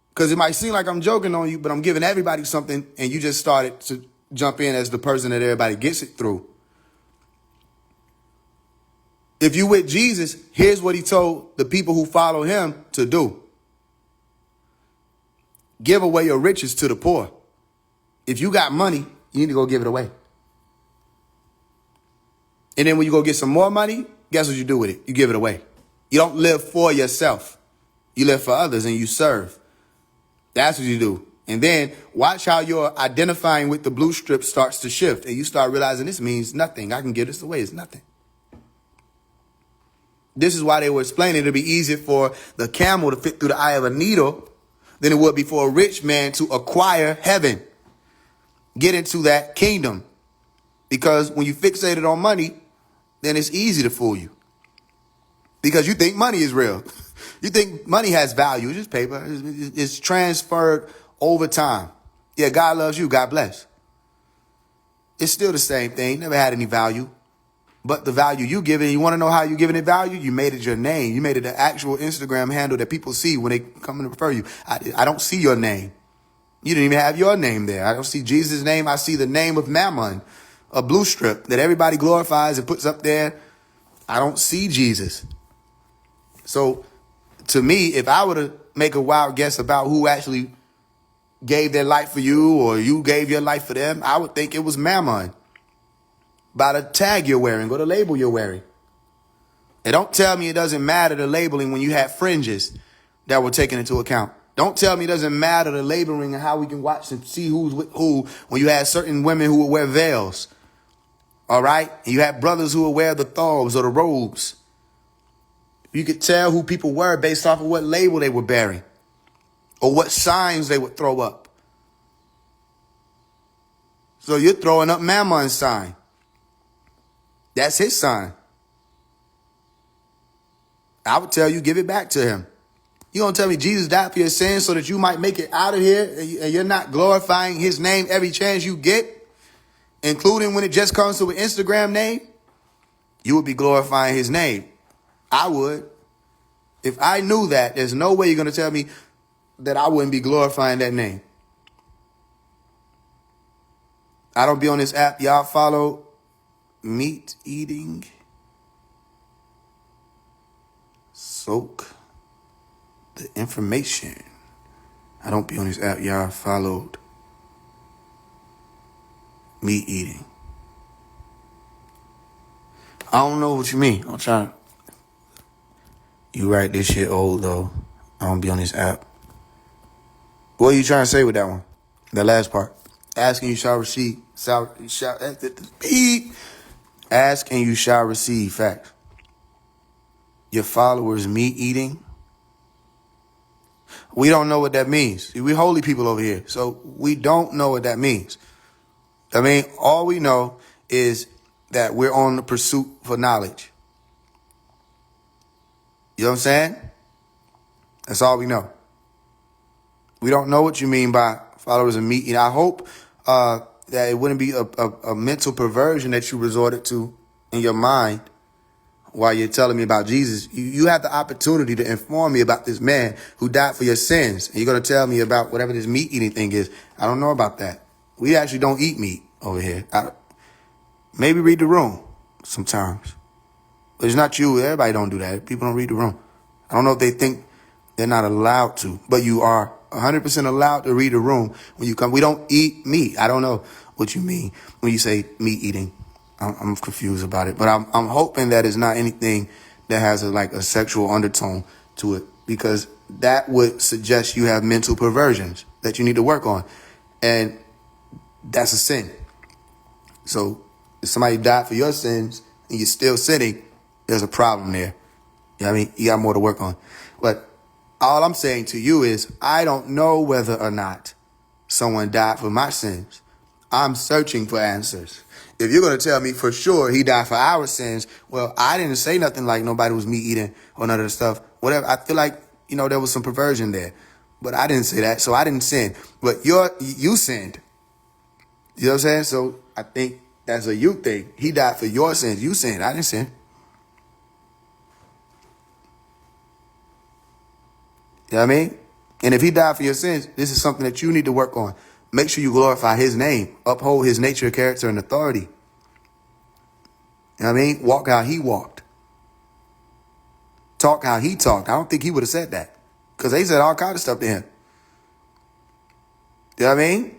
Because it might seem like I'm joking on you, but I'm giving everybody something and you just started to jump in as the person that everybody gets it through. If you with Jesus, here's what he told the people who follow him to do. Give away your riches to the poor. If you got money, you need to go give it away. And then when you go get some more money, guess what you do with it? You give it away. You don't live for yourself. You live for others and you serve. That's what you do. And then watch how your identifying with the blue strip starts to shift. And you start realizing this means nothing. I can give this away. It's nothing. This is why they were explaining it'll be easier for the camel to fit through the eye of a needle than it would be for a rich man to acquire heaven. Get into that kingdom. Because when you fixated on money, then it's easy to fool you. Because you think money is real. You think money has value. It's just paper. It's transferred over time. Yeah, God loves you. God bless. It's still the same thing. Never had any value. But the value you give it, you want to know how you're giving it value? You made it your name. You made it an actual Instagram handle that people see when they come and refer you. I don't see your name. You didn't even have your name there. I don't see Jesus' name. I see the name of Mammon, a blue strip that everybody glorifies and puts up there. I don't see Jesus. So to me, if I were to make a wild guess about who actually gave their life for you or you gave your life for them, I would think it was Mammon. by the tag you're wearing or the label you're wearing. And don't tell me it doesn't matter the labeling when you have fringes that were taken into account. Don't tell me it doesn't matter the labeling and how we can watch and see who's with who when you had certain women who would wear veils. All right? And you had brothers who would wear the thobes or the robes. You could tell who people were based off of what label they were bearing or what signs they would throw up. So you're throwing up Mammon's sign. That's his sign. I would tell you, give it back to him. You gonna tell me Jesus died for your sins so that you might make it out of here and you're not glorifying his name every chance you get, including when it just comes to an Instagram name? You would be glorifying his name. I would. If I knew that, there's no way you're gonna tell me that I wouldn't be glorifying that name. I don't be on this app. Y'all follow meat eating. Soak the information. I don't be on this app. Y'all followed meat eating. I don't know what you mean. I'm trying. You right, this shit old though. I don't be on this app. What are you trying to say with that one? The last part. Ask and you shall receive. Ask and you shall receive. Facts. Your followers meat eating. We don't know what that means. See, we holy people over here, so we don't know what that means. I mean, all we know is that we're on the pursuit for knowledge. You know what I'm saying? That's all we know. We don't know what you mean by followers of meat eating. I hope that it wouldn't be a mental perversion that you resorted to in your mind while you're telling me about Jesus. You have the opportunity to inform me about this man who died for your sins. And you're going to tell me about whatever this meat eating thing is. I don't know about that. We actually don't eat meat over here. Maybe read the room sometimes. But it's not you. Everybody don't do that. People don't read the room. I don't know if they think they're not allowed to. But you are 100% allowed to read the room when you come. We don't eat meat. I don't know what you mean when you say meat eating. I'm confused about it, but I'm hoping that it's not anything that has a sexual undertone to it, because that would suggest you have mental perversions that you need to work on, and that's a sin. So if somebody died for your sins and you're still sinning, there's a problem there. You know what I mean? You got more to work on. But all I'm saying to you is I don't know whether or not someone died for my sins. I'm searching for answers. If you're going to tell me for sure he died for our sins, well, I didn't say nothing like nobody was meat eating or none of the stuff. Whatever. I feel like, there was some perversion there. But I didn't say that, so I didn't sin. But you sinned. You know what I'm saying? So I think that's a you thing. He died for your sins. You sinned. I didn't sin. You know what I mean? And if he died for your sins, this is something that you need to work on. Make sure you glorify his name. Uphold his nature, character, and authority. You know what I mean? Walk how he walked. Talk how he talked. I don't think he would have said that, because they said all kinds of stuff to him. You know what I mean?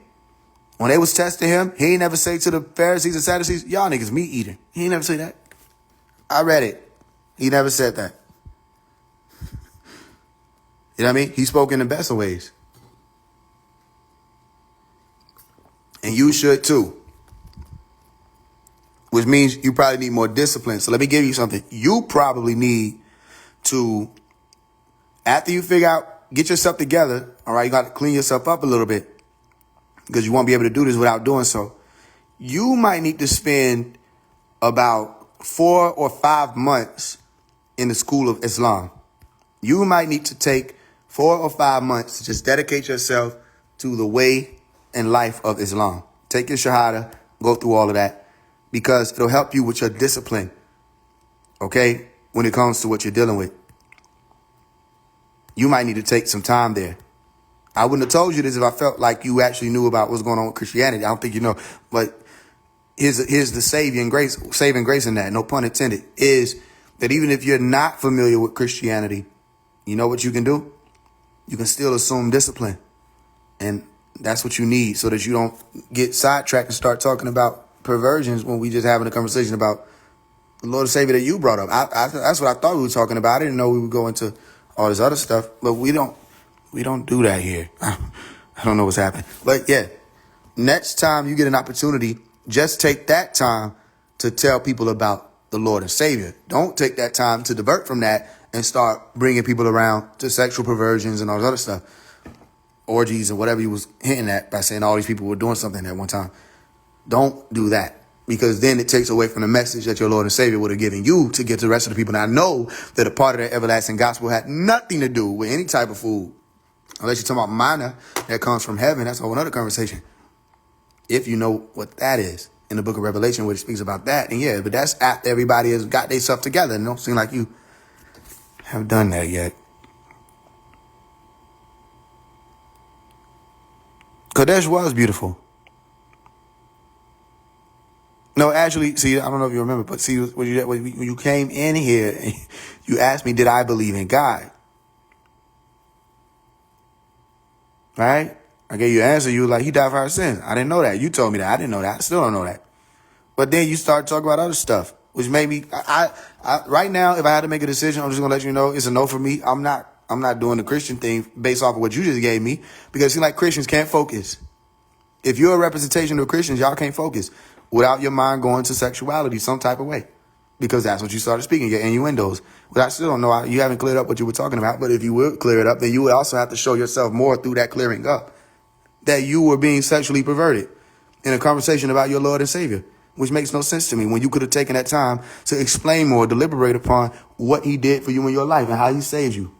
When they was testing him, he ain't never say to the Pharisees and Sadducees, y'all niggas meat eating. He ain't never say that. I read it. He never said that. You know what I mean? He spoke in the best of ways. And you should too. Which means you probably need more discipline. So let me give you something. You probably need to, after you figure out, get yourself together, all right, you got to clean yourself up a little bit, because you won't be able to do this without doing so. You might need to spend about 4 or 5 months in the school of Islam. You might need to take 4 or 5 months to just dedicate yourself to the way and life of Islam. Take your Shahada, go through all of that, because it'll help you with your discipline, okay, when it comes to what you're dealing with. You might need to take some time there. I wouldn't have told you this if I felt like you actually knew about what's going on with Christianity. I don't think you know. But here's the saving grace in that, no pun intended, is that even if you're not familiar with Christianity, you know what you can do? You can still assume discipline. And that's what you need, so that you don't get sidetracked and start talking about perversions when we just having a conversation about the Lord and Savior that you brought up. That's what I thought we were talking about. I didn't know we would go into all this other stuff, but we don't do that here. I don't know what's happening. But yeah, next time you get an opportunity, just take that time to tell people about the Lord and Savior. Don't take that time to divert from that and start bringing people around to sexual perversions and all this other stuff. Orgies and whatever you was hinting at by saying all these people were doing something at one time. Don't do that, because then it takes away from the message that your Lord and Savior would have given you to get to the rest of the people. And I know that a part of that everlasting gospel had nothing to do with any type of food. Unless you're talking about manna that comes from heaven. That's a whole other conversation. If you know what that is in the book of Revelation, where it speaks about that. And yeah, but that's after everybody has got their stuff together. And it don't seem like you have done that yet. Kadesh was beautiful. No, actually, see, I don't know if you remember, but see, when you came in here, and you asked me, did I believe in God? Right? I gave you an answer. You were like, he died for our sins. I didn't know that. You told me that. I didn't know that. I still don't know that. But then you start talking about other stuff, which made me, I right now, if I had to make a decision, I'm just going to let you know it's a no for me. I'm not doing the Christian thing based off of what you just gave me, because it seems like Christians can't focus. If you're a representation of Christians, y'all can't focus without your mind going to sexuality some type of way, because that's what you started speaking, your innuendos. But I still don't know. You haven't cleared up what you were talking about. But if you would clear it up, then you would also have to show yourself more through that clearing up that you were being sexually perverted in a conversation about your Lord and Savior, which makes no sense to me, when you could have taken that time to explain more, deliberate upon what he did for you in your life and how he saved you.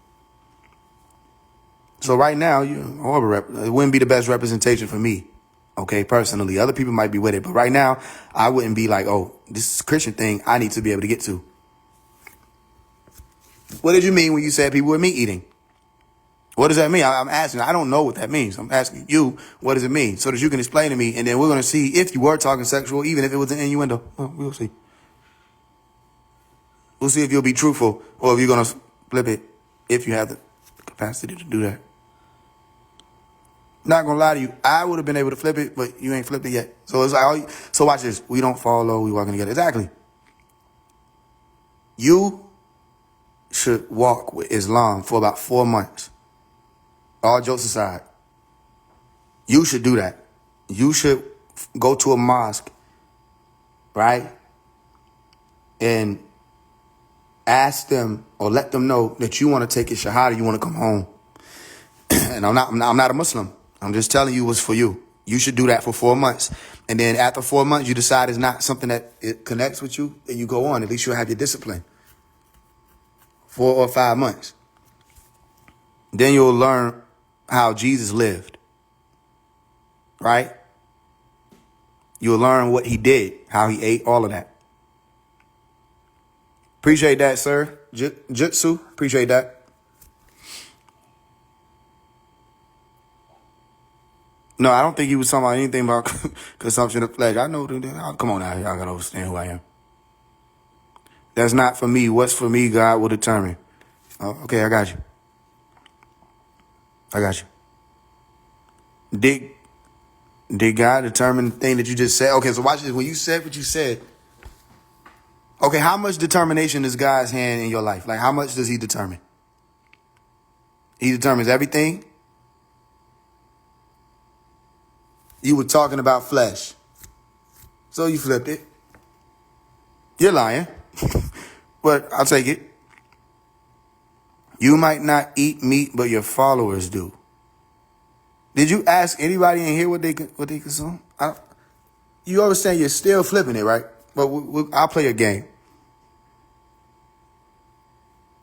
So right now, you're horrible. It wouldn't be the best representation for me. Okay, personally, other people might be with it, but right now I wouldn't be like, oh, this is a Christian thing I need to be able to get to. What did you mean when you said people with meat eating? What does that mean? I'm asking. I don't know what that means. I'm asking you, what does it mean? So that you can explain to me, and then we're going to see if you were talking sexual, even if it was an innuendo. Well, we'll see. We'll see if you'll be truthful, or if you're going to flip it, if you have the capacity to do that. Not gonna lie to you, I would have been able to flip it, but you ain't flipped it yet. So it's like, so watch this. We don't follow, we walking together. Exactly. You should walk with Islam for about 4 months. All jokes aside. You should do that. You should go to a mosque, right? And ask them or let them know that you want to take your shahada, you want to come home. And I'm not a Muslim. I'm just telling you what's for you. You should do that for 4 months. And then after 4 months, you decide it's not something that it connects with you, and you go on. At least you'll have your discipline. 4 or 5 months. Then you'll learn how Jesus lived. Right? You'll learn what he did, how he ate, all of that. Appreciate that, sir. Jutsu, appreciate that. No, I don't think he was talking about anything about consumption of flesh. I know. Come on now. Y'all got to understand who I am. That's not for me. What's for me, God will determine. Oh, okay, I got you. I got you. Did God determine the thing that you just said? Okay, so watch this. When you said what you said, okay, how much determination is God's hand in your life? Like, how much does he determine? He determines everything. You were talking about flesh. So you flipped it. You're lying. But I'll take it. You might not eat meat, but your followers do. Did you ask anybody in here what they consume? You understand you're still flipping it, right? But I'll play a game.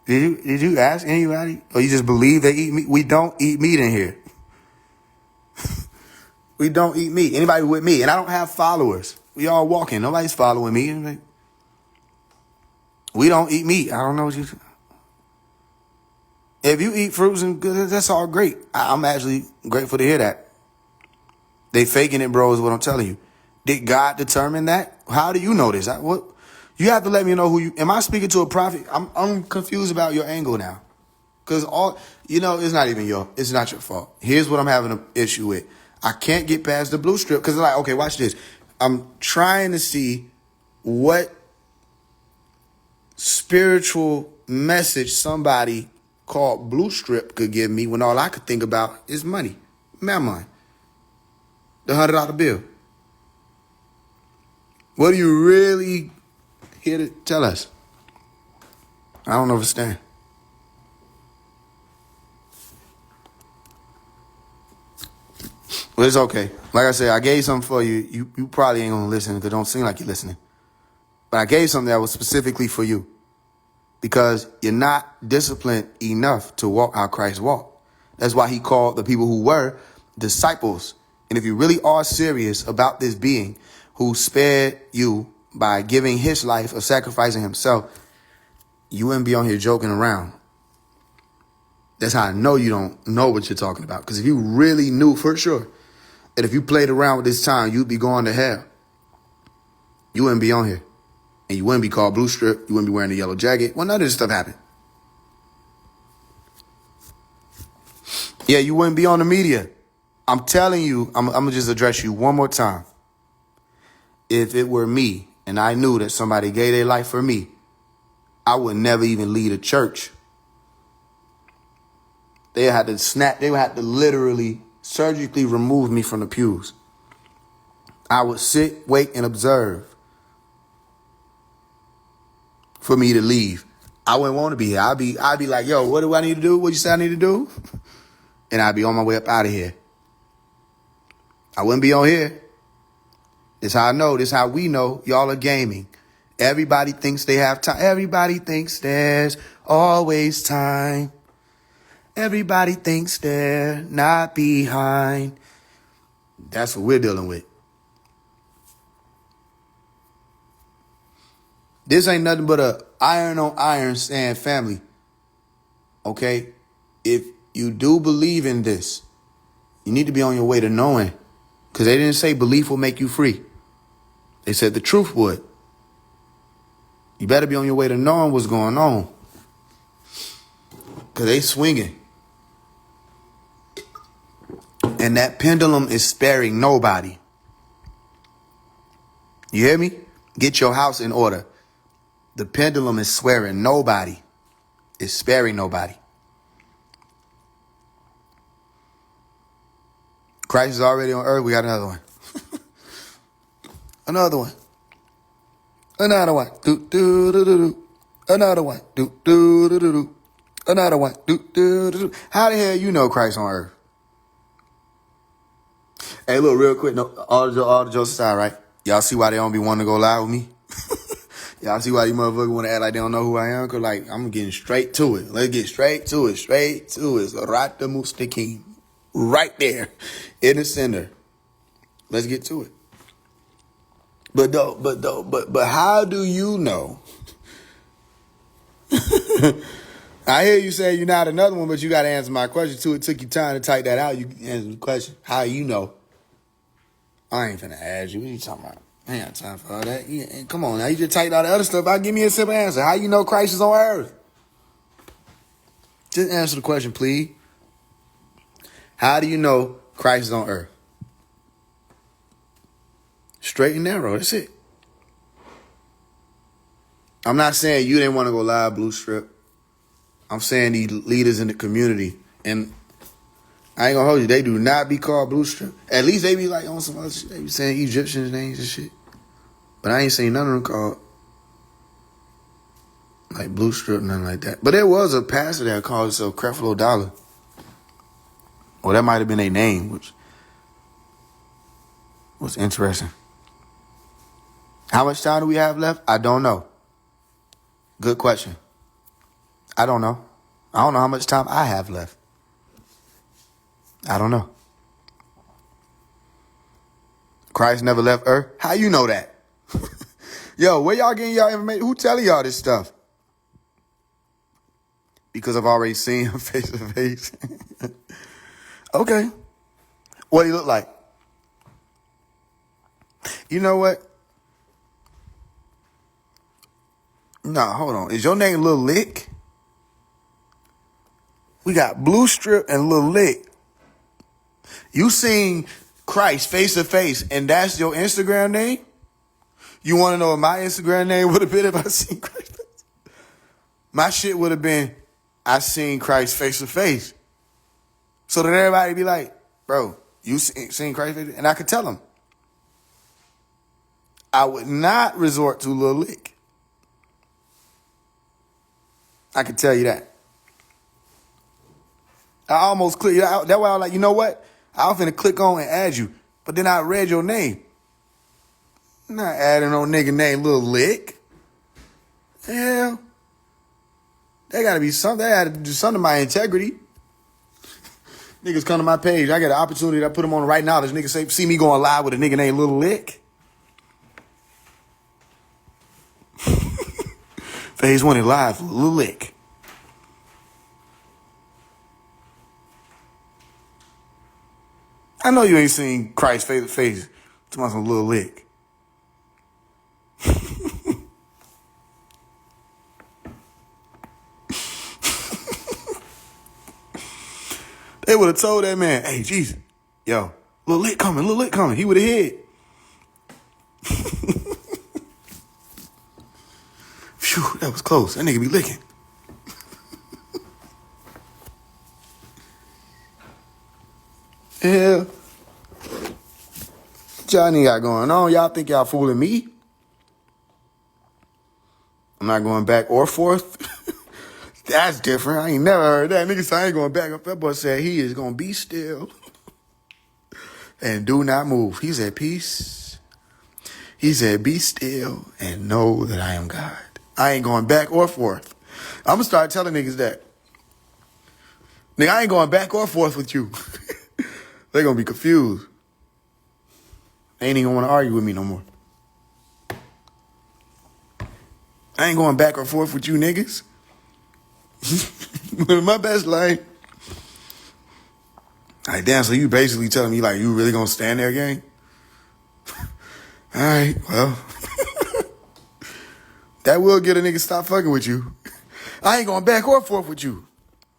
Did you ask anybody? Or you just believe they eat meat? We don't eat meat in here. We don't eat meat. Anybody with me? And I don't have followers. We all walking. Nobody's following me. We don't eat meat. I don't know what you... If you eat fruits and good, that's all great. I'm actually grateful to hear that. They faking it, bro, is what I'm telling you. Did God determine that? How do you know this? What? You have to let me know who you... Am I speaking to a prophet? I'm confused about your angle now. Because it's not even it's not your fault. Here's what I'm having an issue with. I can't get past the blue strip because like, okay, watch this. I'm trying to see what spiritual message somebody called Blue Strip could give me when all I could think about is money. Mammon. The $100 bill. What are you really here to tell us? I don't understand. But it's okay. Like I said, I gave something for you. You probably ain't gonna listen because it don't seem like you're listening. But I gave something that was specifically for you because you're not disciplined enough to walk how Christ walked. That's why he called the people who were disciples. And if you really are serious about this being who spared you by giving his life or sacrificing himself, you wouldn't be on here joking around. That's how I know you don't know what you're talking about. Because if you really knew for sure that if you played around with this time, you'd be going to hell, you wouldn't be on here. And you wouldn't be called Blue Strip. You wouldn't be wearing a yellow jacket. Well, none of this stuff happened. Yeah, you wouldn't be on the media. I'm telling you, I'm going to just address you one more time. If it were me and I knew that somebody gave their life for me, I would never even lead a church. They would have to literally surgically remove me from the pews. I would sit, wait, and observe for me to leave. I wouldn't want to be here. I'd be like, yo, what do I need to do? What you say I need to do? And I'd be on my way up out of here. I wouldn't be on here. This how I know. This how we know y'all are gaming. Everybody thinks they have time. Everybody thinks there's always time. Everybody thinks they're not behind. That's what we're dealing with. This ain't nothing but a iron on iron sand family. Okay? If you do believe in this, you need to be on your way to knowing. Because they didn't say belief will make you free. They said the truth would. You better be on your way to knowing what's going on. Because they swinging. And that pendulum is sparing nobody. You hear me? Get your house in order. The pendulum is swearing nobody. It's sparing nobody. Christ is already on earth. We got another one. Another one. Another one. Do do do do do. Another one. Do do do do do. Another one. Do do do do. How the hell you know Christ on earth? Hey, look, real quick. No, all the jokes aside, right? Y'all see why they don't be wanting to go live with me? Y'all see why these motherfuckers want to act like they don't know who I am? Because, like, I'm getting straight to it. Let's get straight to it. Straight to it. Right the Mustakim. Right there. In the center. Let's get to it. But how do you know? I hear you say you're not another one, but you got to answer my question, too. It took you time to type that out. You answer the question. How you know? I ain't finna ask you. What you talking about? I ain't got time for all that. Come on now. You just typed all the other stuff out. Give me a simple answer. How you know Christ is on earth? Just answer the question, please. How do you know Christ is on earth? Straight and narrow. That's it. I'm not saying you didn't want to go live, Blue Strip. I'm saying these leaders in the community. And I ain't gonna hold you. They do not be called Blue Strip. At least they be like on some other shit. They be saying Egyptian names and shit. But I ain't seen none of them called like Blue Strip, nothing like that. But there was a pastor that called himself Creflo Dollar. Well, that might have been their name, which was interesting. How much time do we have left? I don't know. Good question. I don't know. I don't know how much time I have left. I don't know. Christ never left earth? How you know that? Yo, where y'all getting y'all information? Who telling y'all this stuff? Because I've already seen him face to face. Okay. What do he look like? You know what? Nah, hold on. Is your name Lil Lick? We got Blue Strip and Lil Lick. You seen Christ face to face, and that's your Instagram name? You want to know what my Instagram name would have been if I seen Christ? My shit would have been, I seen Christ face to face. So that everybody be like, bro, you seen Christ face to face? And I could tell them. I would not resort to Lil Lick. I can tell you that. I almost clicked. That's why I was like, you know what? I was finna click on and add you. But then I read your name. I'm not adding no nigga named Lil Lick. Hell. There gotta be something. They had to do something to my integrity. Niggas come to my page. I get an opportunity to put them on right now. This nigga say, see me going live with a nigga named Lil Lick. Faise One IG live with Lil Lick. I know you ain't seen Christ face to face to my some Lil Lick. They would have told that man, hey, Jesus, yo, Lil Lick coming, Lil Lick coming. He would have hid. Phew, that was close. That nigga be licking. Yeah. What y'all nigga got going on? Y'all think y'all fooling me? I'm not going back or forth. That's different. I ain't never heard that. Nigga said I ain't going back. That boy said he is going to be still and do not move. He said, peace. He said, be still and know that I am God. I ain't going back or forth. I'm going to start telling niggas that. Nigga, I ain't going back or forth with you. They're going to be confused. They ain't even want to argue with me no more. I ain't going back or forth with you niggas. My best line. Like, damn, so you basically telling me, like, you really gonna stand there, gang? All right, well. That will get a nigga stop fucking with you. I ain't going back or forth with you.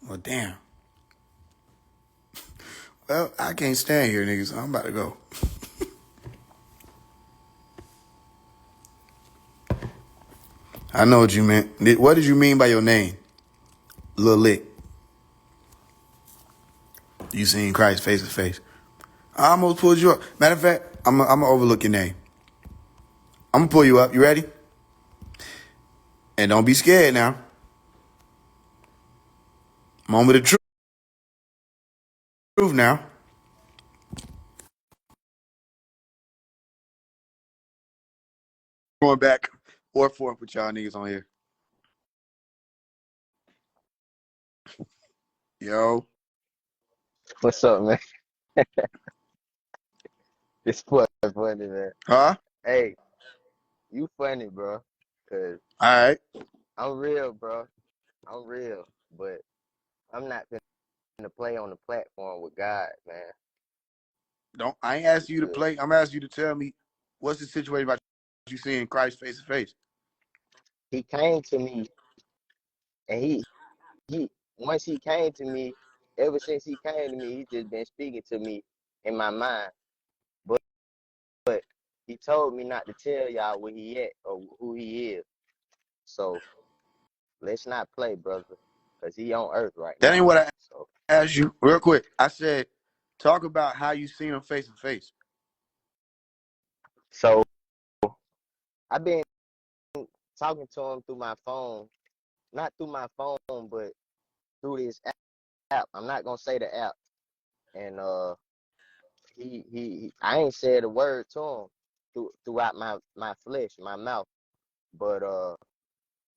Well, damn. Well, I can't stand here, niggas. So I'm about to go. I know what you meant. What did you mean by your name? Lil Lick. You seen Christ face to face. I almost pulled you up. Matter of fact, I'm gonna overlook your name. I'm gonna pull you up. You ready? And don't be scared now. Moment of truth now. Going back or forth with y'all niggas on here. Yo.
What's up, man? It's funny, man.
Huh?
Hey, you funny, bro. Cause
All right.
I'm real, bro. I'm real, but I'm not gonna play on the platform with God, man.
I ain't asking you to
Because
play. I'm asking you to tell me what's the situation about you seeing Christ face to face.
He came to me, and he once he came to me, ever since he came to me, he just been speaking to me in my mind. But he told me not to tell y'all where he at or who he is. So let's not play, brother, cause he on earth right
That ain't
now.
what I
So
asked you. Real quick. I said, talk about how you seen him face to face.
so I've been talking to him through my phone, not through my phone, but through this app. I'm not gonna say the app. And I ain't said a word to him throughout my flesh, my mouth. But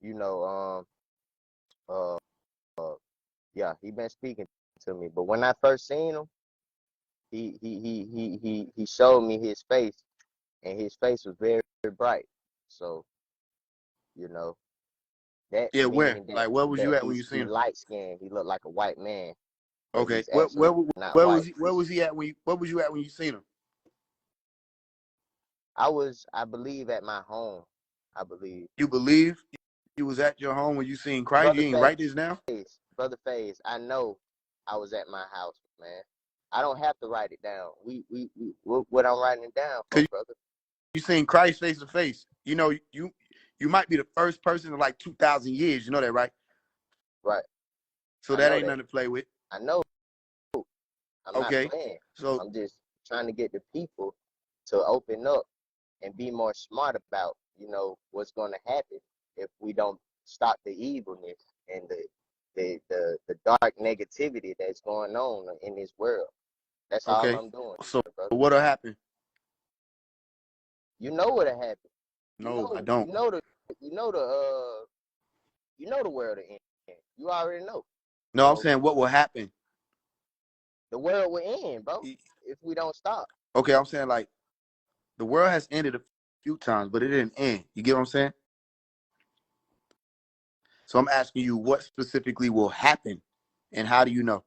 you know, uh, yeah, he been speaking to me. But when I first seen him, he showed me his face, and his face was very, very bright. So you know, that
Yeah, where?
meaning
Like, where was you
that
at when you
he
seen him?
light skinned. He looked like a white man, but
Okay.
he's actually not white.
Where was he at when where was you at when you seen him?
I believe, at my home. I believe.
You believe you was at your home when you seen Christ?
Brother
You ain't write this now?
Faise, Brother Faise, I know I was at my house, man. I don't have to write it down. What I'm writing it down for, brother.
You seen Christ face to face. You know, you might be the first person in like 2,000 years. You know that, right?
Right.
So that ain't nothing to play with.
I know. I'm not playing.
So
I'm just trying to get the people to open up and be more smart about, what's going to happen if we don't stop the evilness and the dark negativity that's going on in this world. That's all I'm doing.
So
brother.
what'll happen?
You know what'll happen.
No, I don't.
You know the world to end. You already know.
No, I'm saying what will happen.
The world will end, bro, if we don't stop.
Okay, I'm saying like the world has ended a few times, but it didn't end. You get what I'm saying? So I'm asking you what specifically will happen and how do you know?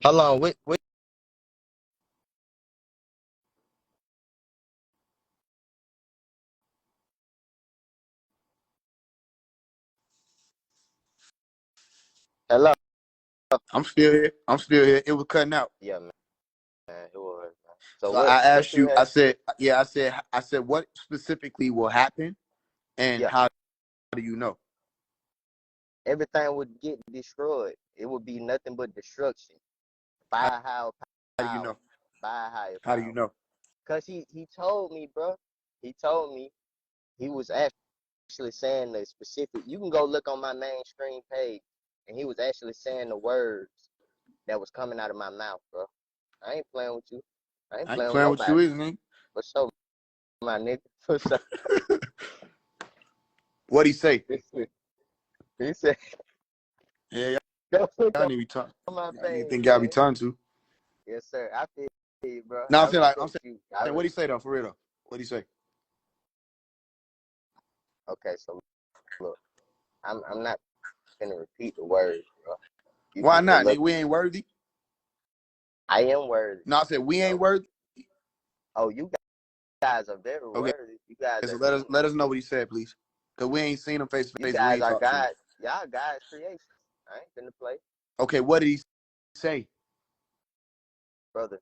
Hold on, wait. Hello.
I'm still here. It was cutting out.
Yeah, man. It was. Man.
So
what?
I asked
you
you, I said, what specifically will happen and how do you know?
Everything would get destroyed. It would be nothing but destruction. By how
do you know?
By higher
How do you know?
Because he told me, bro. He told me he was actually saying the specific. You can go look on my mainstream page, and he was actually saying the words that was coming out of my mouth, bro. I ain't playing with you. I ain't playing with nobody.
You either, nigga.
For sure, my nigga. For sure.
What'd he say?
He said,
Yeah,
go look
y'all need to be talking.
on my
I need to
page,
think y'all be
man.
talking to.
Yes, sir. I feel you, bro.
No,
I
I'm saying
respect
what'd he say though, for real though? What'd he say?
Okay, so look, I'm not gonna repeat the words, bro.
Why not, nigga? We ain't worthy.
I am worthy.
No, I said we ain't worthy.
Oh, you guys are very worthy. You guys
So
are.
let us know what he said, please. Cause we ain't seen him face to
You
face. We
guys
ain't
are
talked to him.
God. Y'all God's creation. I ain't finna play,
Okay, what did he say?
brother.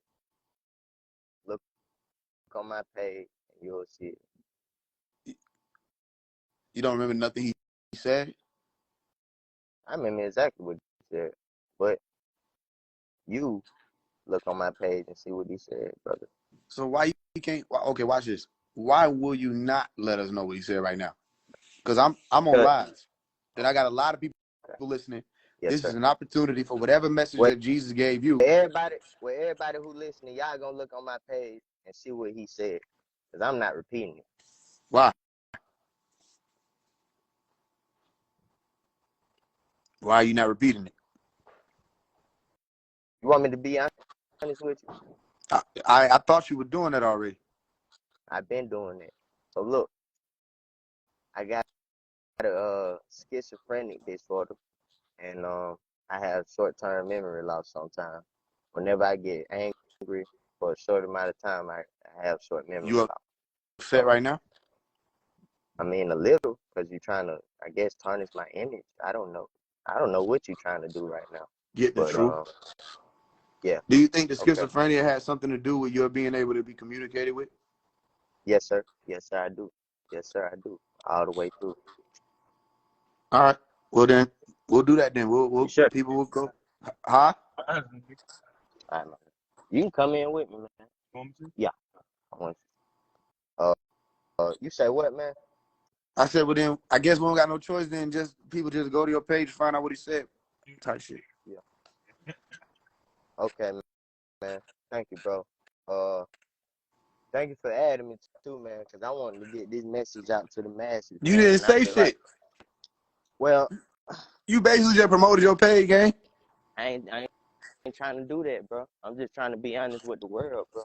Look on my page, and you'll see it.
You don't remember nothing he said?
I remember exactly what he said, but you look on my page and see what he said, brother.
So why you can't? Okay, watch this. Why will you not let us know what he said right now? Because I'm on live, and I got a lot of people listening.
Yes,
This
sir.
is an opportunity for whatever message that Jesus gave you.
Everybody who listening, y'all gonna look on my page and see what he said, because I'm not repeating it.
Why? Why are you not repeating it?
You want me to be honest with you?
I thought you were doing that already.
I've been doing it. So look, I got a schizophrenic disorder, and I have short-term memory loss sometimes. Whenever I get angry for a short amount of time, I have short memory
You
loss.
upset right now?
I mean, a little, because you're trying to, I guess, tarnish my image. I don't know. I don't know what you're trying to do right now.
Get the truth.
Yeah.
Do you think the schizophrenia has something to do with your being able to be communicated with?
Yes, sir. Yes, sir, I do. Yes, sir, I do. All the way through.
All right. Well, then we'll do that. Then we'll
sure?
People will go. Huh?
All right, man. You can come in with me, man. Want me to? Yeah, I want you. You say what, man?
I said, well, then I guess we don't got no choice. Then just people just go to your page, find out what he said, type shit.
Yeah. Okay, man. Thank you, bro. Thank you for adding me too, man, because I wanted to get this message out to the masses.
You
man.
didn't say shit.
Like, well,
you basically just promoted your page, gang.
I ain't trying to do that, bro. I'm just trying to be honest with the world, bro.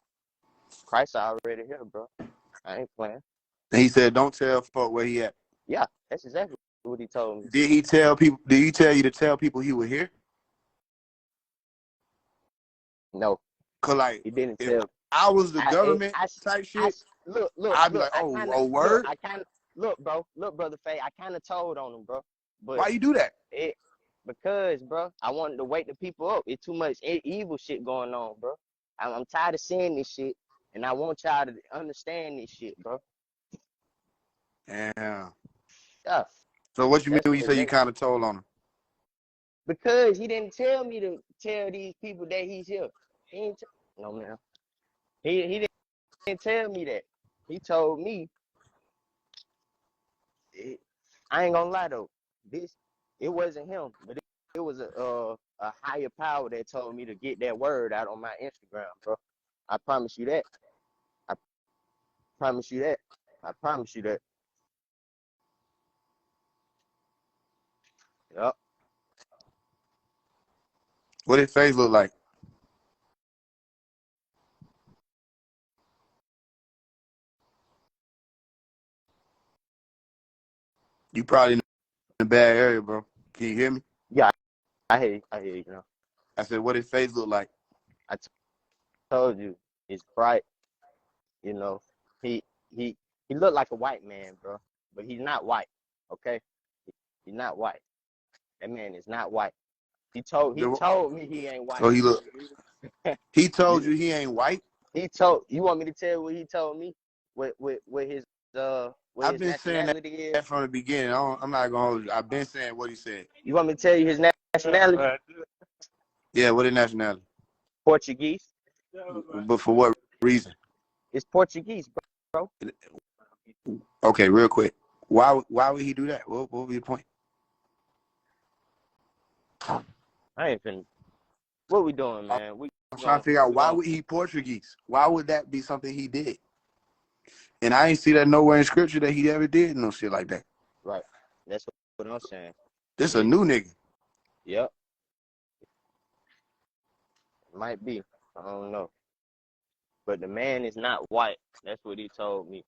Christ already here, bro. I ain't playing.
And he said, "Don't tell folk where he at."
Yeah, that's exactly what he told me.
Did he tell people? Did he tell you to tell people he was here?
No,
Cause like
He didn't
if
tell.
I was the
I,
government
I,
type
I,
shit,
look,
I'd be like, oh, word.
I kind of, look, bro, look, brother Faye, I kind of told on him, bro, but
Why you do that?
it, because, bro, I wanted to wake the people up. It's too much evil shit going on, bro. I'm tired of seeing this shit, and I want y'all to understand this shit, bro.
Yeah.
Yeah,
So what you mean
that's
when you say you
exactly.
kind of told on him?
Because he didn't tell me to tell these people that he's here. He ain't no, man. He didn't tell me that. He told me, I ain't gonna lie though, it wasn't him, but it was a higher power that told me to get that word out on my Instagram, bro. I promise you that. I promise you that. I promise you that. Yup.
What did Faise look like? You probably in a bad area, bro. Can you hear me?
Yeah, I hear you, you know.
I said, what did Faise look like?
I told you, it's bright, you know. He he he looked like a white man, bro, but he's not white. Okay, he's not white. That man is not white. He told me he ain't white.
So he look. He told
You
you he ain't white.
you want me to tell you what he told me? What his what
I've
his
been saying
nationality is?
that from the beginning. I'm not gonna hold you. I've been saying what he said.
You want me to tell you his nationality?
Yeah, what is nationality?
Portuguese.
But for what reason?
It's Portuguese, bro.
Okay, real quick. Why would he do that? What would be the point?
I ain't finna. What we doing, man?
I'm trying to figure out why would he Portuguese? Why would that be something he did? And I ain't see that nowhere in scripture that he ever did no shit like that.
Right. That's what I'm saying.
This a new nigga.
Yep. Might be. I don't know. But the man is not white. That's what he told me.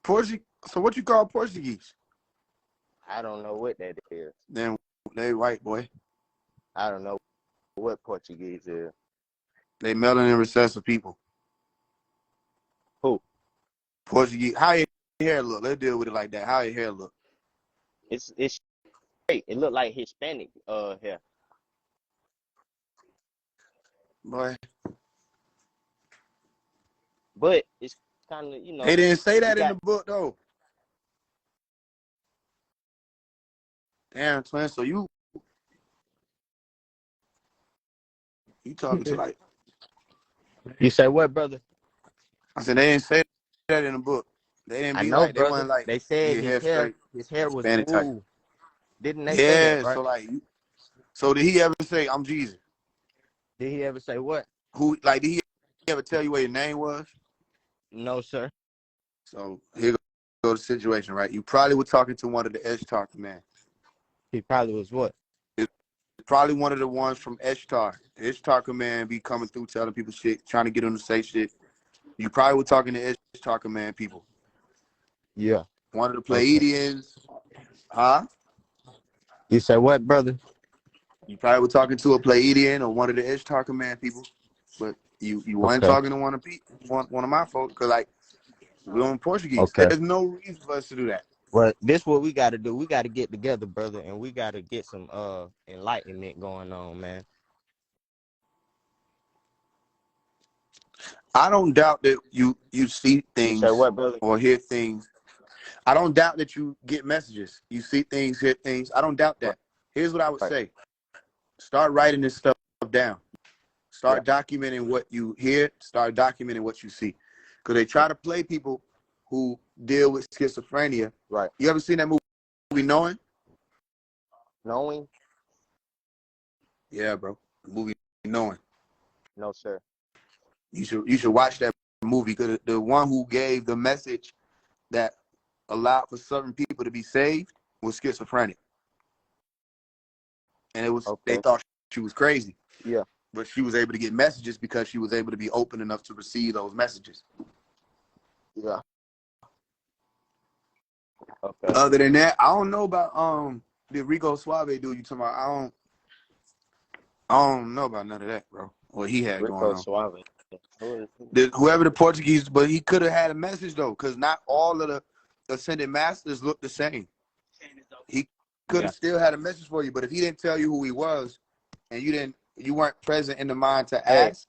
Portuguese. So what you call Portuguese?
I don't know what that is.
Then they white, boy.
I don't know what Portuguese is.
They melanin recessive people.
Who?
Portuguese. How your hair look? Let's deal with it like that. How your hair look?
It's straight. It looked like Hispanic hair.
Boy.
But it's kind of,
They didn't say
you
that in
got
the book though. Damn, twin. So you talking to like
You say what, brother?
I said they didn't say that in the book. They didn't
I
be
know,
like they
brother.
wasn't like
They said
your hair straight,
his hair was
Hispanic type.
smooth. Didn't they say that,
Yeah,
right?
so like so did he ever say I'm Jesus?
Did he ever say what?
Did he ever tell you what your name was?
No, sir.
So here go the situation, right? You probably were talking to one of the Eshtar command.
He probably was what?
It's probably one of the ones from Eshtar. The Ishtar command be coming through telling people shit, trying to get them to say shit. You probably were talking to Ishtar command people.
Yeah.
One of the
Okay.
Pleiadians, huh?
You say what, brother?
You probably were talking to a Pleiadian or one of the Ishtar command people, but you weren't
Okay.
talking to one of my folks, because like we're in Portuguese.
Okay.
There's no reason for us to do that.
Well, this what we got to do. We got to get together, brother, and we got to get some enlightenment going on, man.
I don't doubt that you see
You say
things
what, brother?
or hear things. I don't doubt that you get messages. You see things, hear things. I don't doubt
Right.
that. Here's what I would
Right.
say. Start writing this stuff down.
Yeah.
Start documenting what you hear. Start documenting what you see. Because they try to play people who deal with schizophrenia.
Right.
You ever seen that movie Knowing?
Knowing?
Yeah, bro. The movie Knowing.
No, sir.
You should watch that movie, because the one who gave the message that allowed for certain people to be saved was schizophrenic. And they
Okay.
thought she was crazy.
Yeah.
But she was able to get messages because she was able to be open enough to receive those messages.
Yeah. Okay.
Other than that, I don't know about the Rico Suave dude you talking about. I don't know about none of that, bro. What he had going
Rico
on.
Suave.
Whoever the Portuguese, but he could have had a message though, because not all of the ascended masters look the same. He could have still had a message for you, but if he didn't tell you who he was, and you weren't present in the mind to ask,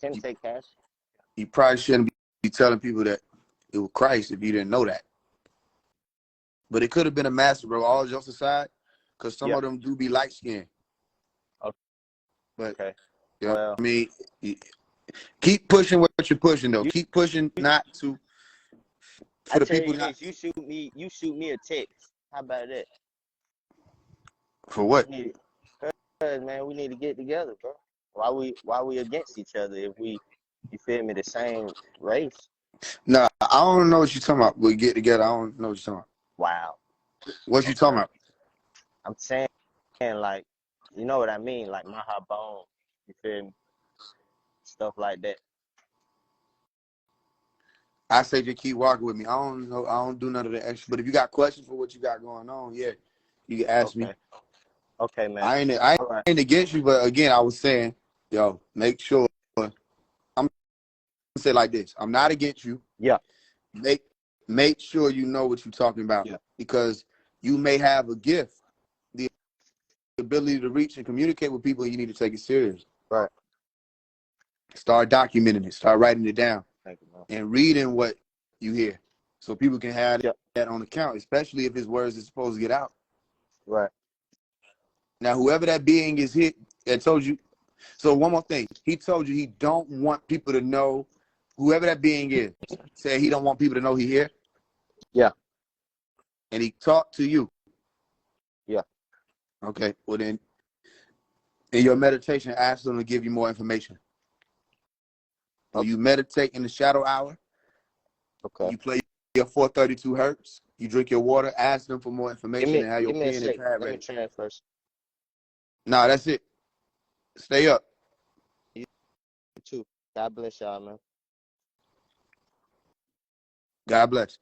Can take cash.
you probably shouldn't be telling people that it was Christ if you didn't know that. But it could have been a master, bro. All jokes aside, because some of them do be light skinned.
Okay.
But you know what I mean, keep pushing what you're pushing though. Keep pushing not to. For the people
this, you shoot me a text. How about that?
For what?
Cause man, we need to get together, bro. Why we against each other if we, you feel me, the same race?
Nah, I don't know what you're talking about. We get together. I don't know what you're talking about.
Wow.
What you talking about?
I'm saying like, you know what I mean? Like Maha Bone, you feel me? Stuff like that.
I say just keep walking with me. I don't know. I don't do none of the extra. But if you got questions for what you got going on, yeah, you can ask me.
Okay, man.
I ain't against you, but again, I was saying, yo, make sure. I'm gonna say it like this. I'm not against you.
Yeah.
Make sure you know what you're talking about, because you may have a gift, the ability to reach and communicate with people, and you need to take it serious.
Right.
Start documenting it. Start writing it down.
Thank you, man.
And reading what you hear, so people can have that on account, especially if his words are supposed to get out.
Right.
Now, whoever that being is hit that told you. So one more thing, he told you he don't want people to know. Whoever that being is, said he don't want people to know he here.
Yeah.
And he talked to you.
Yeah.
Okay. Well then, in your meditation, ask them to give you more information. When you meditate in the shadow hour, you play your 432 hertz, you drink your water, ask them for more information and have your pen and pad ready.
Let me try it first.
Nah, that's it. Stay up.
You too. God bless y'all, man.
God bless.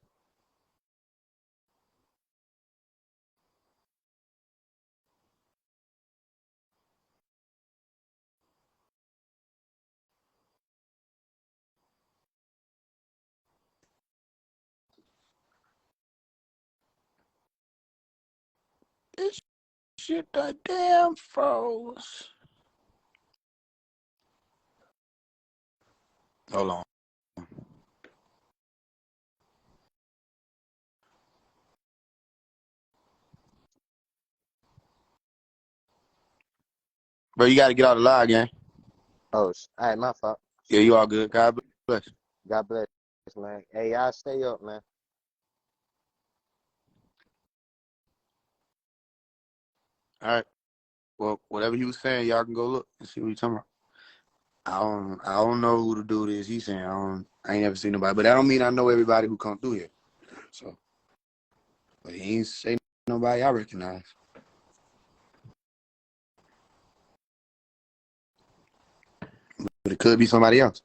This shit the damn froze. Hold on. Bro, you got to get out of the line, gang.
Oh, all right, my fault.
Yeah, you all good. God bless.
God bless, man. Hey, y'all stay up, man.
All right. Well, whatever he was saying, y'all can go look and see what he's talking about. I don't know who the dude is. He's saying I ain't never seen nobody, but that don't mean I know everybody who come through here. So, but he ain't say nobody I recognize. But it could be somebody else.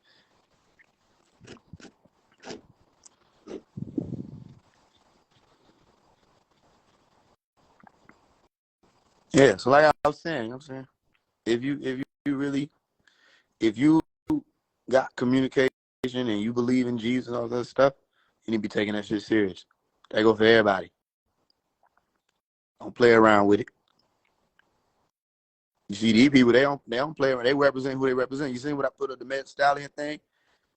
Yeah, so like I was saying, you know what I'm saying? If you got communication and you believe in Jesus and all that stuff, you need to be taking that shit serious. That go for everybody. Don't play around with it. You see these people, they don't play around. They represent who they represent. You see what I put up the Met Stallion thing?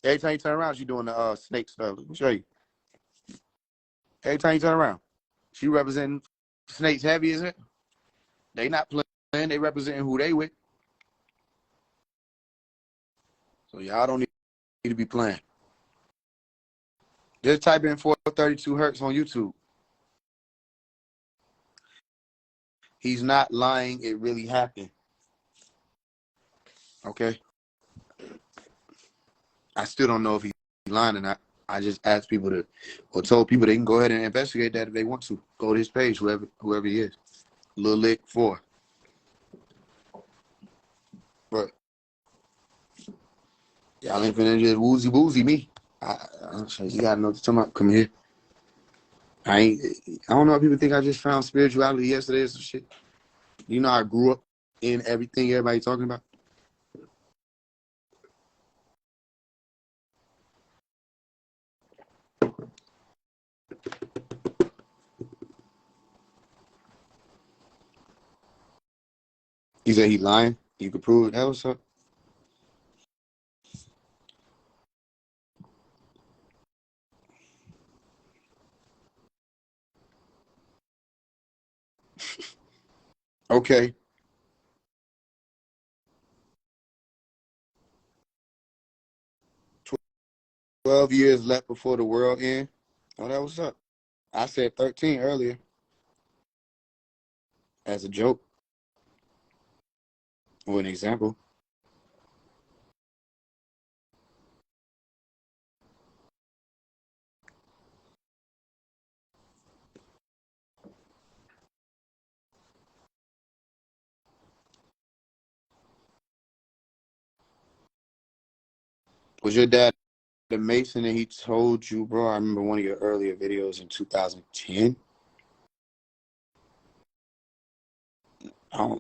Every time you turn around, she doing the snake stuff. Let me show you. Every time you turn around, she representing snakes heavy as it. They not playing. They representing who they with. So y'all don't need to be playing. Just type in 432 hertz on YouTube. He's not lying. It really happened. Okay. I still don't know if he's lying or not. I just asked people or told people they can go ahead and investigate that if they want to. Go to his page, whoever he is. Lil Lick 4. But y'all ain't finna just woozy me. You gotta know what you're talking about. Come here. I don't know if people think I just found spirituality yesterday or some shit. You know I grew up in everything everybody talking about.
He said he lying. You could prove it. That was up. Okay. 12 years left before the world end. Oh, that was up. I said 13 earlier as a joke or an example. Was your dad the Mason that he told you, bro? I remember one of your earlier videos in 2010. I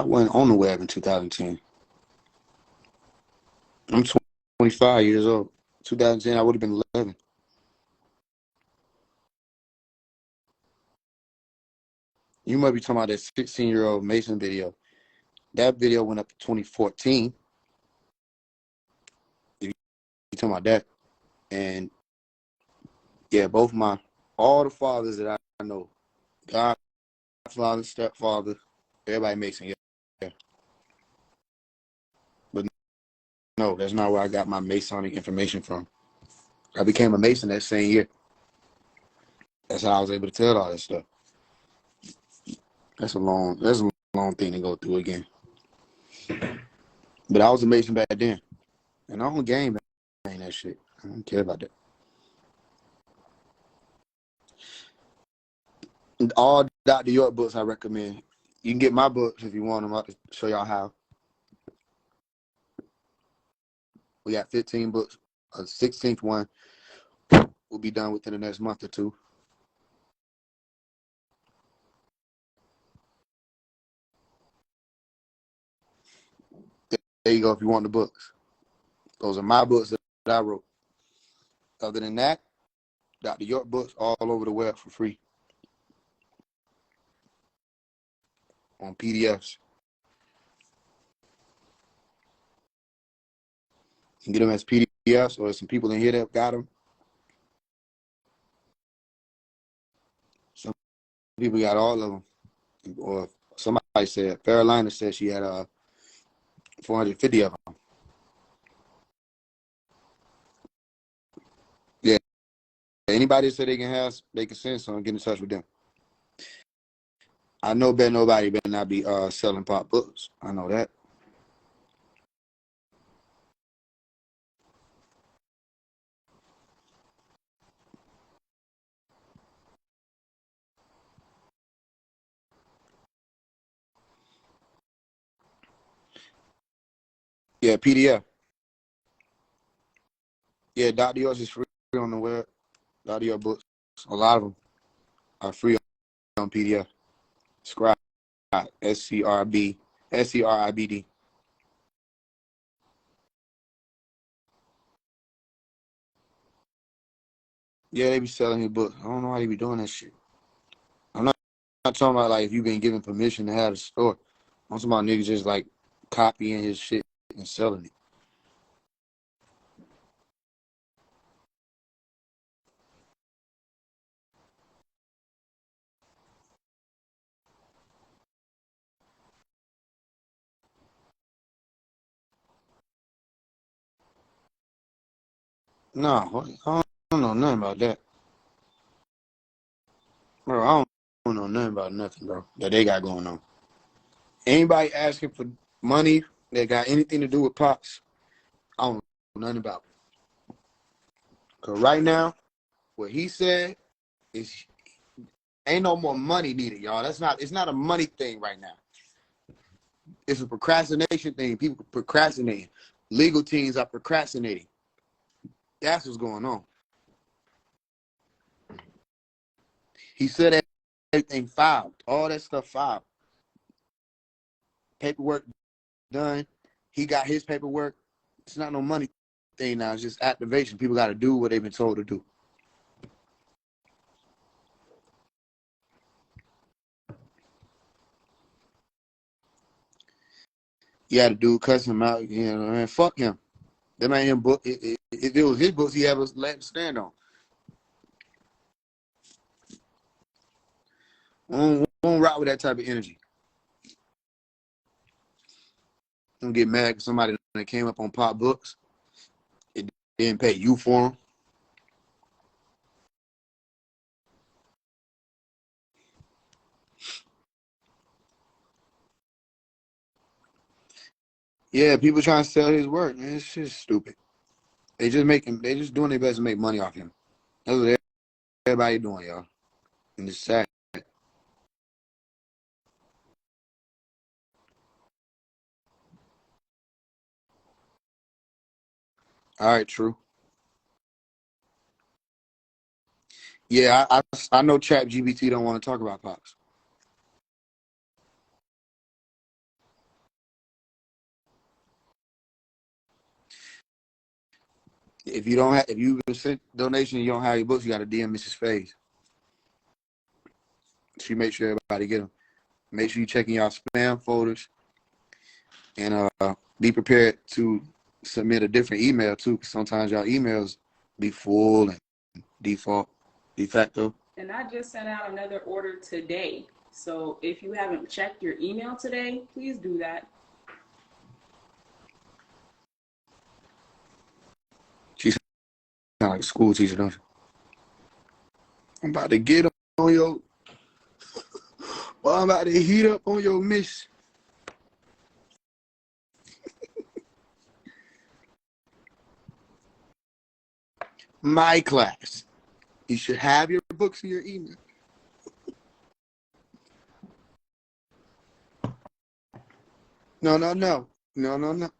wasn't on the web in 2010. I'm 25 years old. 2010, I would have been 11. You might be talking about that 16-year-old Mason video. That video went up to 2014. If you talking about that. And yeah, all the fathers that I know, Godfather, stepfather, everybody Mason, yeah. But no, that's not where I got my Masonic information from. I became a Mason that same year. That's how I was able to tell all that stuff. That's a long thing to go through again. But I was a Mason back then. And I don't game that shit. I don't care about that. And all Dr. York books I recommend. You can get my books if you want them. I'll show y'all how. We got 15 books. A 16th one will be done within the next month or two. There you go if you want the books. Those are my books that I wrote. Other than that, Dr. York books all over the web for free on PDFs. You can get them as PDFs, or some people in here that got them. Some people got all of them. Or somebody said, Carolina said she had 450 of them. Yeah. Anybody that said they can send some, get in touch with them. I know nobody better not be selling pop books. I know that. Yeah, PDF. Yeah, Dr. Yours is free on the web. Dr. Your books, a lot of them are free on PDF. Scribe, SCRIBD. Yeah, they be selling his books. I don't know how they be doing that shit. I'm not talking about like if you been given permission to have a store. I'm talking about niggas just like copying his shit and selling it. No, I don't know nothing about that. Bro, I don't know nothing about nothing, bro, that they got going on. Anybody asking for money that got anything to do with Pops, I don't know nothing about it. Because right now, what he said is ain't no more money needed, y'all. It's not a money thing right now. It's a procrastination thing. People procrastinating. Legal teams are procrastinating. That's what's going on. He said that everything filed. All that stuff filed. Paperwork done. He got his paperwork. It's not no money thing now. It's just activation. People got to do what they've been told to do. You had a dude cuss him out. You know, man, fuck him. That ain't him book. If it was his books, he had a leg to stand on. Won't rock with that type of energy. Don't get mad because somebody that came up on pop books, it didn't pay you for them. Yeah, people trying to sell his work, man. It's just stupid. They just doing their best to make money off him. That's what everybody doing, y'all. And it's sad. All right, true. Yeah, I know Chat GBT don't want to talk about pops. If you sent donation, you don't have your books, you got to DM Mrs. Faise. She make sure everybody get them. Make sure you checking y'all spam folders, and be prepared to submit a different email too. Cause sometimes y'all emails be full and default, de facto.
And I just sent out another order today. So if you haven't checked your email today, please do that.
She sound like a school teacher, don't she? I'm about to get on your. Well, I'm about to heat up on your miss. My class. You should have your books in your email. No.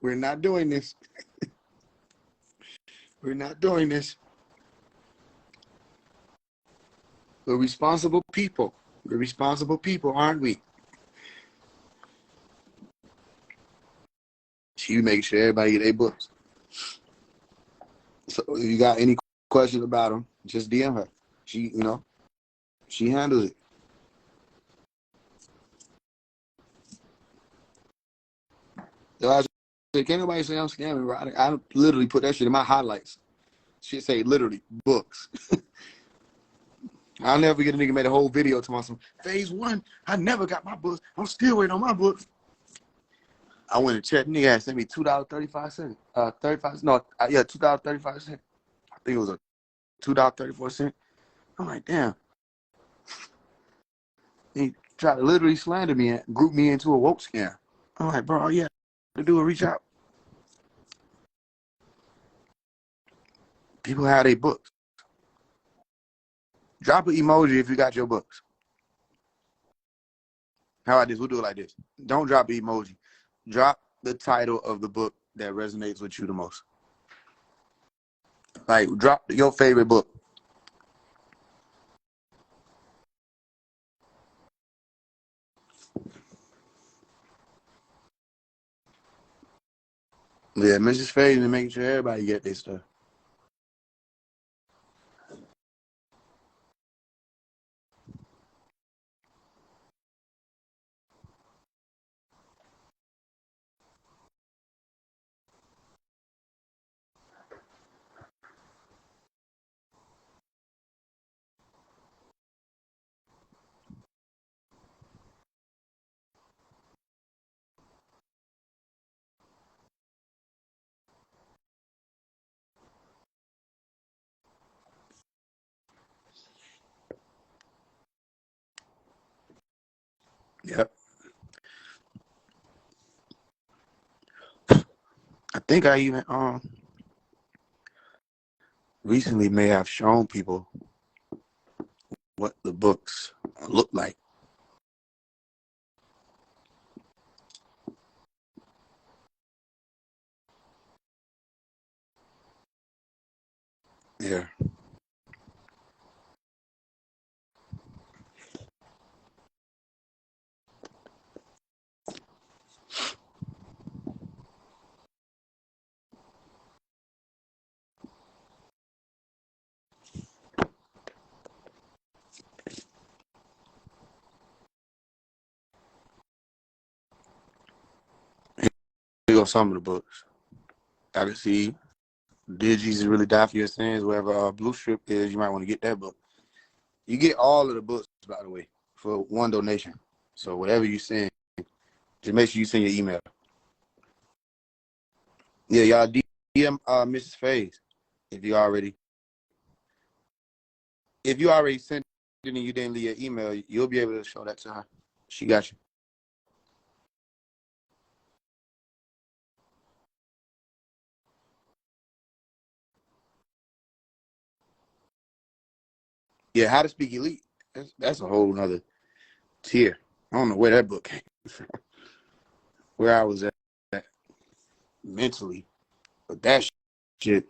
We're not doing this. We're not doing this. We're responsible people. We're responsible people, aren't we? She makes sure everybody get their books. So if you got any questions about them, just DM her. She handles it. So I said, can't nobody say I'm scamming, bro. I literally put that shit in my highlights. She say literally books. I'll never get a nigga made a whole video to myself. Phase one, I never got my books. I'm still waiting on my books. I went and checked. Nigga had sent me $2.35. $2.35. I think it was a $2.34. I'm like, damn. He tried to literally slander me and group me into a woke scam. I'm like, bro, all you have to do is reach out. People have their books. Drop an emoji if you got your books. How about this? We'll do it like this. Don't drop an emoji. Drop the title of the book that resonates with you the most. Like, drop your favorite book. Yeah, Mrs. Faze and making sure everybody get their stuff. Yep. I think I even recently may have shown people what the books look like. Yeah. on some of the books. I can see Did Jesus Really Die for Your Sins? Wherever Blue Strip is, you might want to get that book. You get all of the books, by the way, for one donation. So whatever you send, just make sure you send your email. Yeah, y'all DM Mrs. Faise if you already sent it and you didn't leave your email, you'll be able to show that to her. She got you. Yeah, How to Speak Elite. That's a whole nother tier. I don't know where that book came from, where I was at mentally, but that shit,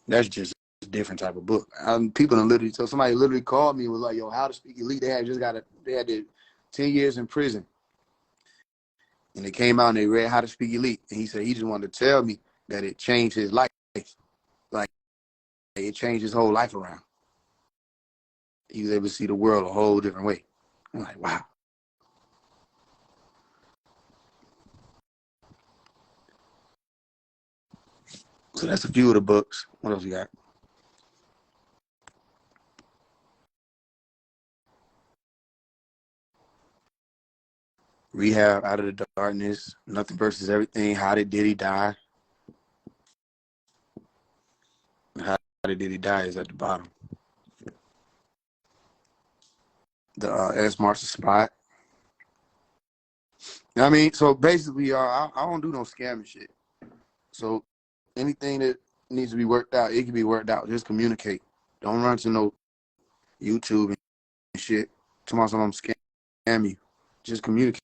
that's just a different type of book. People done literally, so somebody literally called me and was like, "Yo, How to Speak Elite." They had 10 years in prison, and they came out and they read How to Speak Elite, and he said he just wanted to tell me that it changed his life, like it changed his whole life around. He was able to see the world a whole different way. I'm like, wow. So that's a few of the books. What else you got? Rehab, Out of the Darkness, Nothing versus Everything, How Did He Die? How Did He Die is at the bottom. The S marks the spot. You know what I mean? So basically, I don't do no scamming shit. So anything that needs to be worked out, it can be worked out. Just communicate. Don't run to no YouTube and shit. Tomorrow I'm scam you. Just communicate.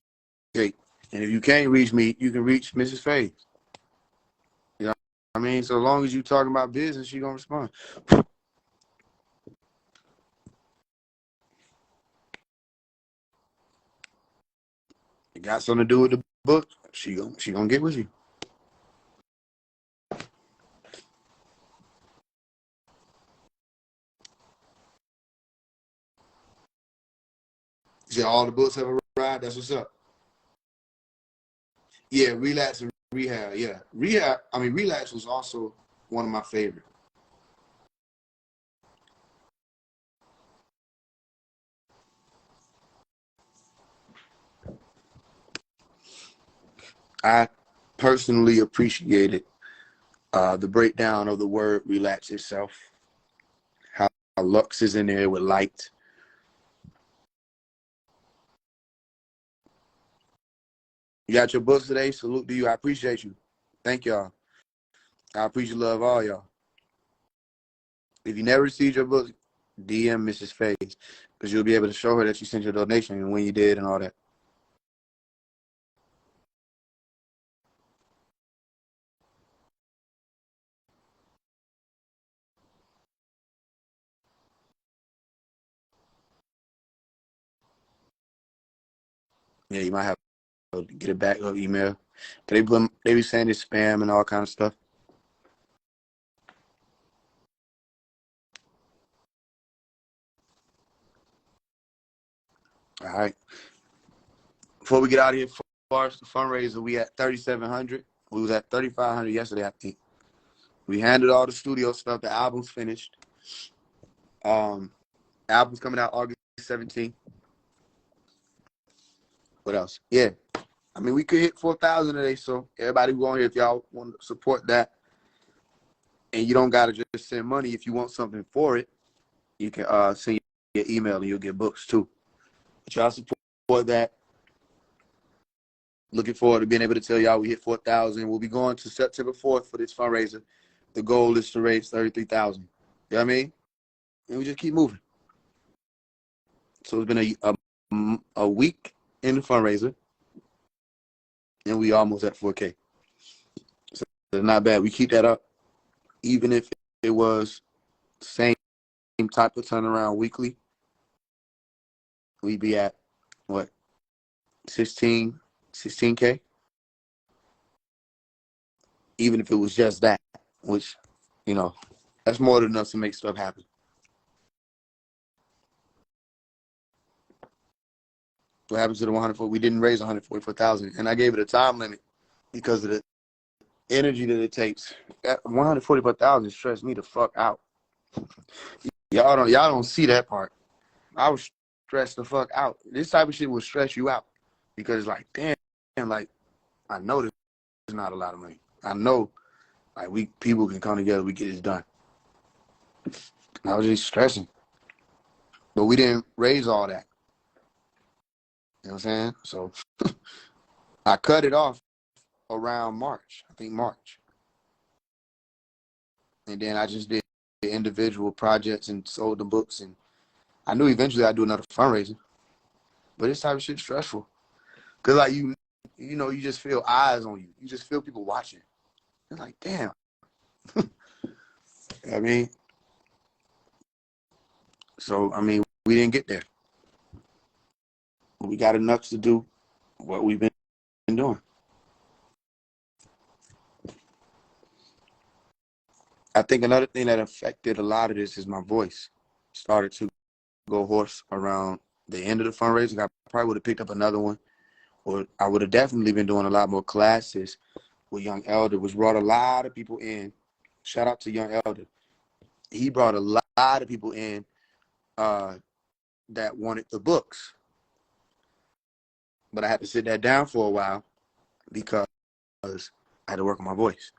And if you can't reach me, you can reach Mrs. Faise. You know what I mean? So long as you talking about business, she gonna respond. It got something to do with the book, she gonna get with you. You said all the books have arrived. That's what's up. Yeah, Relapse and Rehab. Yeah, Relapse was also one of my favorite. I personally appreciated the breakdown of the word relapse itself. How Lux is in there with light. You got your books today. Salute to you. I appreciate you. Thank y'all. I appreciate love all y'all. If you never received your book, DM Mrs. Faise, because you'll be able to show her that you sent your donation and when you did and all that. Yeah, you might have to get it back or email. They be saying it's spam and all kind of stuff. All right. Before we get out of here, far as the fundraiser, we at 3,700. We was at 3,500 yesterday, I think. We handled all the studio stuff. The album's finished. Album's coming out August 17th. What else? Yeah. I mean, we could hit 4,000 today, so everybody who on here, if y'all want to support that, and you don't got to just send money. If you want something for it, you can send your email and you'll get books too. But y'all support that. Looking forward to being able to tell y'all we hit 4,000. We'll be going to September 4th for this fundraiser. The goal is to raise 33,000. You know what I mean? And we just keep moving. So it's been a week in the fundraiser, and we almost at 4K. So it's not bad. We keep that up, even if it was the same type of turnaround weekly. We'd be at what, 16K? Even if it was just that, which, you know, that's more than enough to make stuff happen. What happened to the 144? We didn't raise 144,000, and I gave it a time limit because of energy that it takes. That 144,000 stressed me the fuck out. Y'all don't see that part. I was stressed the fuck out. This type of shit will stress you out because it's like, damn, like I know this is not a lot of money. I know like people can come together, we get this done. And I was just stressing. But we didn't raise all that. You know what I'm saying? So I cut it off around March. I think March. And then I just did the individual projects and sold the books. And I knew eventually I'd do another fundraiser. But this type of shit's stressful. Because like you know, you just feel eyes on you. You just feel people watching. It's like, damn. I mean, so, I mean, we didn't get there. We got enough to do what we've been doing. I think another thing that affected a lot of this is my voice. Started to go hoarse around the end of the fundraising. I probably would have picked up another one, or I would have definitely been doing a lot more classes with Young Elder, which brought a lot of people in. Shout out to Young Elder. He brought a lot of people in that wanted the books. But I had to sit that down for a while because I had to work on my voice,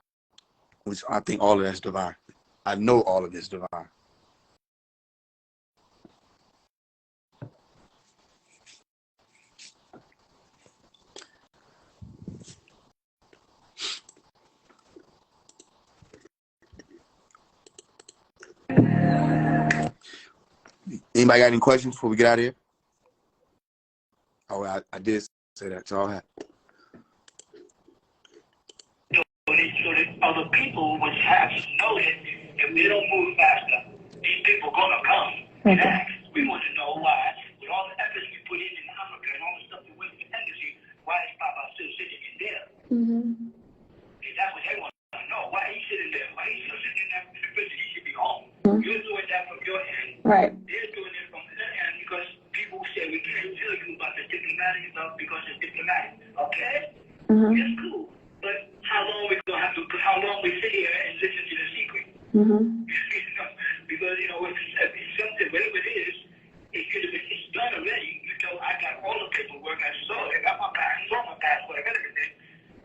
which I think all of that's divine. I know all of it's divine. Anybody got any questions before we get out of here? Oh, I did say that. So I had.
So that other people would have to know that if they don't move faster, these people are gonna come and ask. We want to know why, with all the efforts we put in Africa and all the stuff we went to embassy, why is Papa still sitting in there? And that's what they want to know. Why he's sitting there? Why he's still sitting in that prison? He should be home. You're doing that from your end.
Right.
They're doing it from their end because people say we can't tell you about the diplomatic stuff because it's diplomatic. Okay? That's cool. But how long we sit here and listen to the secret? Because, you know, it's something, whatever it is, it's done already. You know, I got all the paperwork, I saw it, I got my passport, I got everything.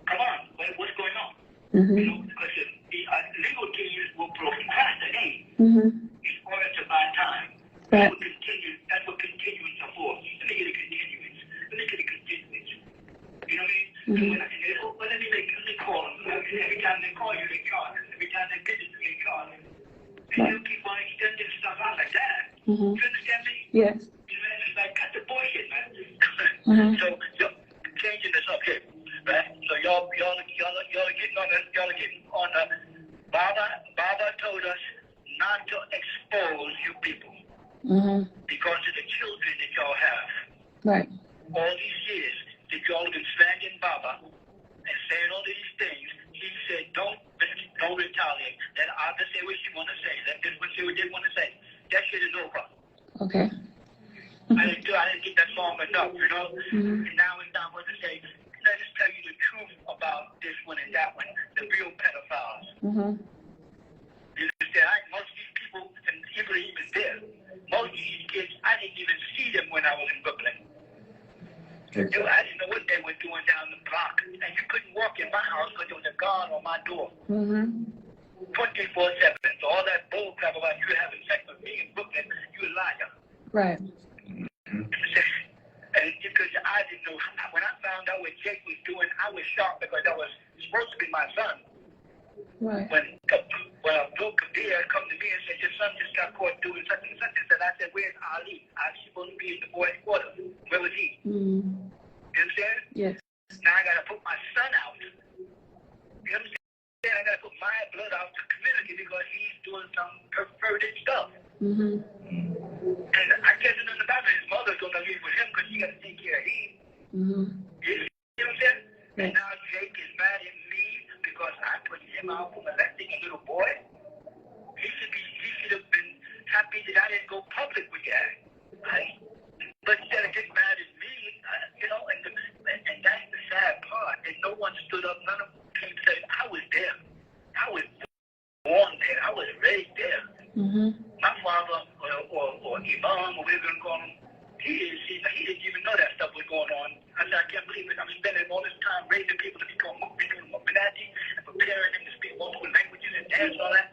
Come on, what's going on? You know, because the legal teams will procrastinate in order to buy time.
Right.
That's what continuance are for. Let me get a continuance. You know what I mean? So when I say, oh, well, let me call them. Every time they call you, they charge. Every time they visit you, they charge. And you keep on extending stuff out like that. You understand me?
Yes.
You know, it's like, cut the bullshit, man. So, changing the subject, right? So y'all are getting on the Baba told us not to expose you people because of the children that y'all have.
Right.
All these years that y'all have been slandering Baba and saying all these things, he said, don't retaliate. Let Abba say what she want to say. Let this one say what they want to say. That shit is over.
Okay.
I didn't get that long enough, you know? And now it's time for to say, let us tell you the truth about this one and that one, the real pedophiles. You understand? Most of these people, and Ibrahim is there. Most of these kids, I didn't even see them when I was in Brooklyn. I didn't know what they were doing down the block. And you couldn't walk in my house because there was a guard on my door. 24/7. So all that bull crap about you having sex with me in Brooklyn, you a liar.
Right.
And because I didn't know, when I found out what Jake was doing, I was shocked because that was supposed to be my son.
Right.
When Abdul Kabir come to me and said, your son just got caught doing such and such, and I said, where's Ali? Ali's supposed to be in the boys' quarters. Where was he? You understand?
Yes.
Now I got to put my son out. You understand? I got to put my blood out to the community because he's doing some perverted stuff. And I can't do nothing about it. His mother's going to leave with him because she got to take care of him. You see what I'm saying? And now Jake is mad at me because I put him out for molesting a little boy. He should have been happy that I didn't go public with that. Right? But instead of getting mad at me, you know, and that's the sad part. And no one stood up. None of them came to say, I was there. My father, or Imam, or whatever you call him, he didn't even know that stuff was going on. I said, I can't believe it. I'm spending all this time raising people to become Mu'minati and preparing them to speak multiple languages and dance and all that.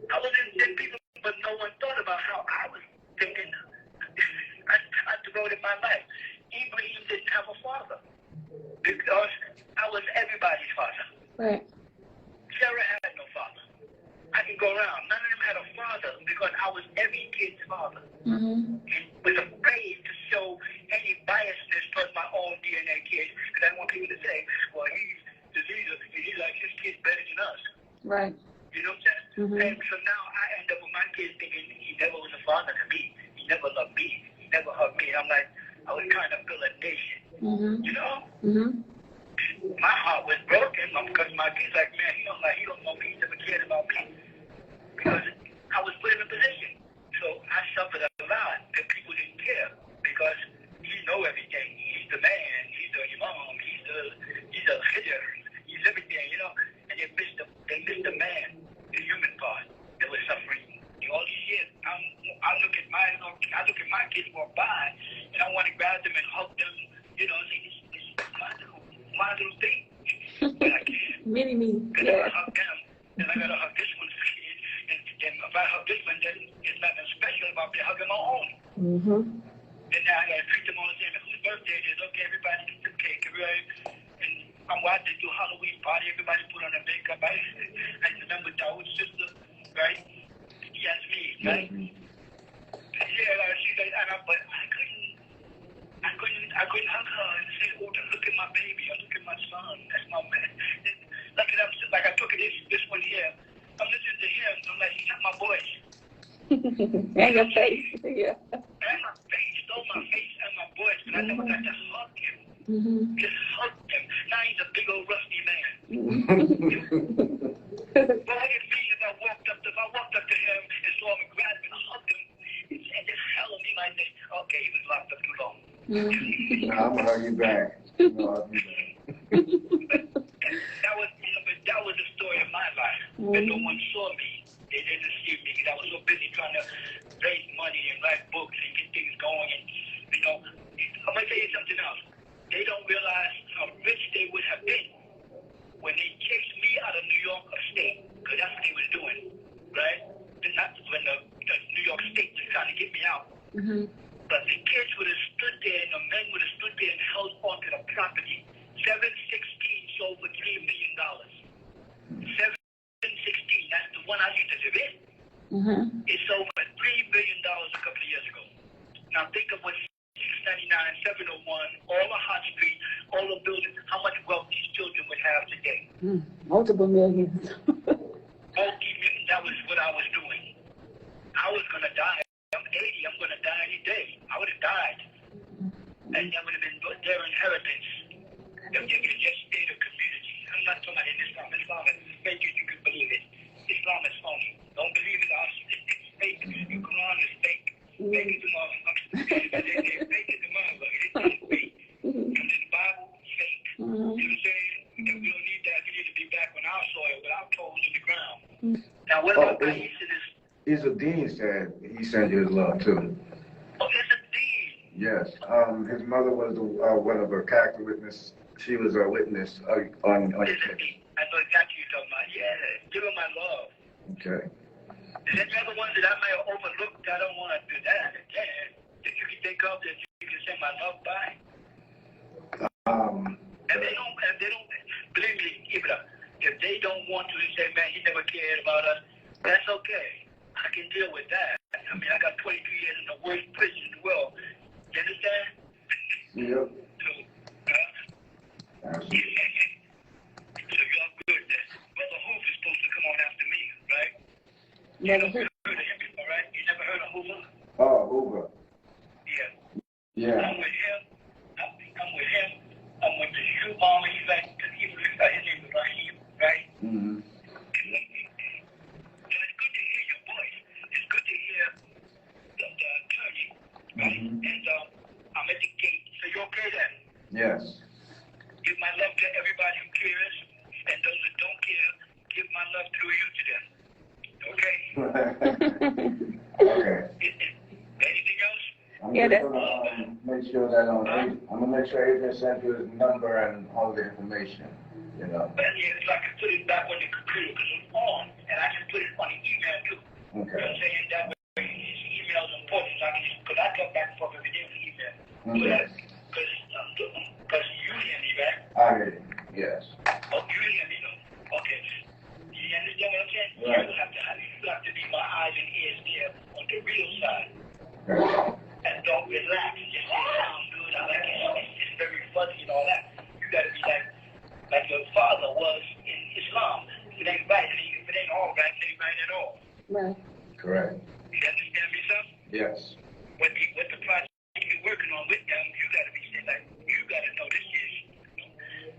I was in people, but no one thought about how I was thinking. I devoted my life. Ibrahim didn't have a father because I was everybody's father.
Right.
Sarah had no father. I can go around. None of them had a father because I was every kid's father. And was afraid to show any biasness towards my own DNA kids because I didn't want people to say, well, he's diseases and he likes his kids better than us.
Right.
You know what I'm saying? And so now I end up with my kids thinking he never was a father to me. He never loved me. He never hugged me. I'm like, I was trying to build a nation. You know? My heart was broken because my kids like, man, he don't know me. He never cared about me. Because I was put in a position. So I suffered a lot that people didn't care because he know everything. He's the man. He's the imam. He's a leader. He's everything, you know. And they missed the man, the human part that was suffering. All these years, I look at my kids walk by, and I want to grab them and hug them, you know, and say, this is my little thing. But I can't.
Me.
Because I hug them, then I gotta hug this one's kid, and if I hug this one, then it's nothing special about me hugging my own. And now I gotta treat them all the same. Whose birthday it is? Okay, everybody eat the cake, right? And I'm watching do Halloween party. Everybody put on their makeup. I remember Dawood's sister, right? Yasmin, right? Yeah, she's like, but I couldn't hug her and say, oh, look at my baby, or look at my son. That's my man. Like I took it this one here. I'm listening to him. I'm like, he's not my voice.
And your face. Yeah.
And my face, stole my face and my voice, but I never got to hug him. Just hug him. Now he's a big old rusty man. But look at me if I walked up to him and saw him and grabbed him and hugged him and just held him, he might say, okay, he was locked up too long.
I'm gonna hug you back.
That was the story of my life. But no one saw me. They didn't see me because I was so busy trying to raise money and write books and get things going. And, you know, I'm going to tell you something else. They don't realize how rich they would have been when they chased me out of New York State, because that's what they was doing, right? Not when the New York State was trying to get me out. But the kids would have stood there and the men would have stood there and held on to the property. 716 sold for $3 million. 716, that's the one I used to live in. It sold for $3 billion a couple of years ago. Now think of what 699, 701, all the hot street, all the buildings, how much wealth these children would have today.
Multiple millions.
Multi-million, that was what I was doing. I was going to die. I'm 80, I'm going to die any day. I would have died. And that would have been their inheritance. If they could just stay in a community. I'm not talking about in Islam. Islam is fake if you can believe it. Islam is phony. Don't believe it. It's fake. The Quran is fake. Fake is the motherfucker. They fake is the motherfucker. It's not fake. And then the Bible, fake. You know what I'm saying? And we don't need that. We need to be back on our soil with our toes in the ground. Now, what about Aisha?
Dean said he sent you his love too.
Oh, it's a dean.
Yes. His mother was one of her character witnesses. She was a witness on your case.
I know exactly what you're talking about. Yeah. Give him my love.
Okay.
Is there any other ones that I may have overlooked? I don't want to do that again. If you can think of that you can send my love by. If they don't, believe me, Ibra, if they don't want to say, man, he never cared about us, that's okay. I can deal with that. I mean, I got 22 years in the worst prison in the world. You understand?
Yep.
So,
Absolutely.
so y'all good then. Brother Hoof is supposed to come on after me, right? You never heard of him before, right? You never heard of Hoover?
Oh, Hoover.
Yeah.
Yeah.
I'm with him. I'm with the shoe bomber. He's like, his name is Rahim, right?
Mm-hmm.
So it's good to hear your voice. It's good to hear the attorney, right? And I'm at the gate. So you okay then?
Yes.
Give my love to everybody who cares, and those that don't care, give my love through you to them. Okay?
Okay.
Anything else?
I'm
Yeah,
just
that's-
gonna make sure that I'm gonna make sure Adrian sent you his number and all the information. You know.
But yeah, so I can put it back on the computer because it's on, and I can put it on the email too. You know what I'm saying? That way, his email is important. So I can just, because I come back and forth every day with email.
Okay.
Because you hear me, right?
I hear you. Yes.
Oh, you hear me, though. Okay. You understand what I'm saying?
Right.
You have to be my eyes and ears there on the real side.
Okay.
And don't relax. Just say it sounds good. I like it. It's very fuzzy and all that. You got to be like your father was in Islam. If it ain't right, if it ain't all right, it ain't right at all.
Right.
Correct.
You understand me, son?
Yes.
What the project you're working on with them, you got to be saying, like, you got to know this is,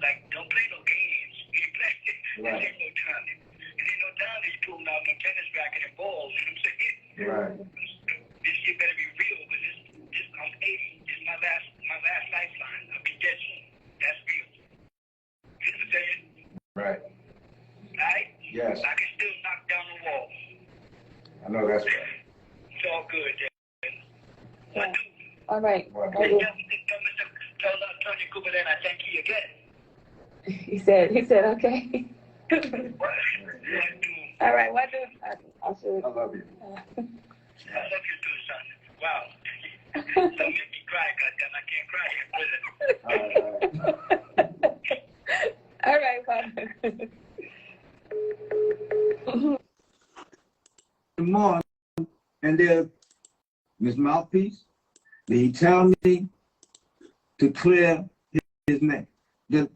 like, don't play no games. You ain't playing.
Right.
There ain't no time. There ain't no time that you pulling out no tennis racket and balls. You know what I'm saying?
Right.
This shit better be real, because I'm 80. This is my last lifeline. I'll be dead soon. That's real. You know what I'm saying?
Right.
Right?
Yes.
I can still knock down the wall.
I know that's right.
It's all good.
Yeah. All right.
Well,
Tell Tony Cooper that I thank you again.
He said, okay. All right, what do I should?
I love you.
I love you too, son. Wow. Don't make me cry, goddamn. I can't cry here in prison.
All right, Father.
More, and there's Miss Mouthpiece. Did he tell me to clear his name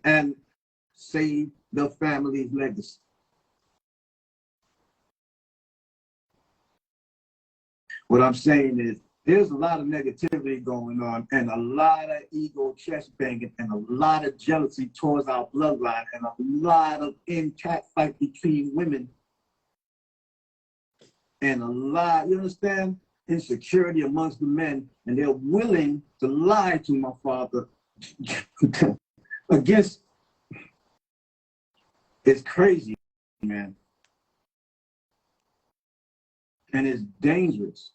and save the family's legacy? What I'm saying is there's a lot of negativity going on and a lot of ego chest banging and a lot of jealousy towards our bloodline and a lot of in-cat fight between women and a lot, you understand, insecurity amongst the men, and they're willing to lie to my father against. It's crazy, man. And it's dangerous.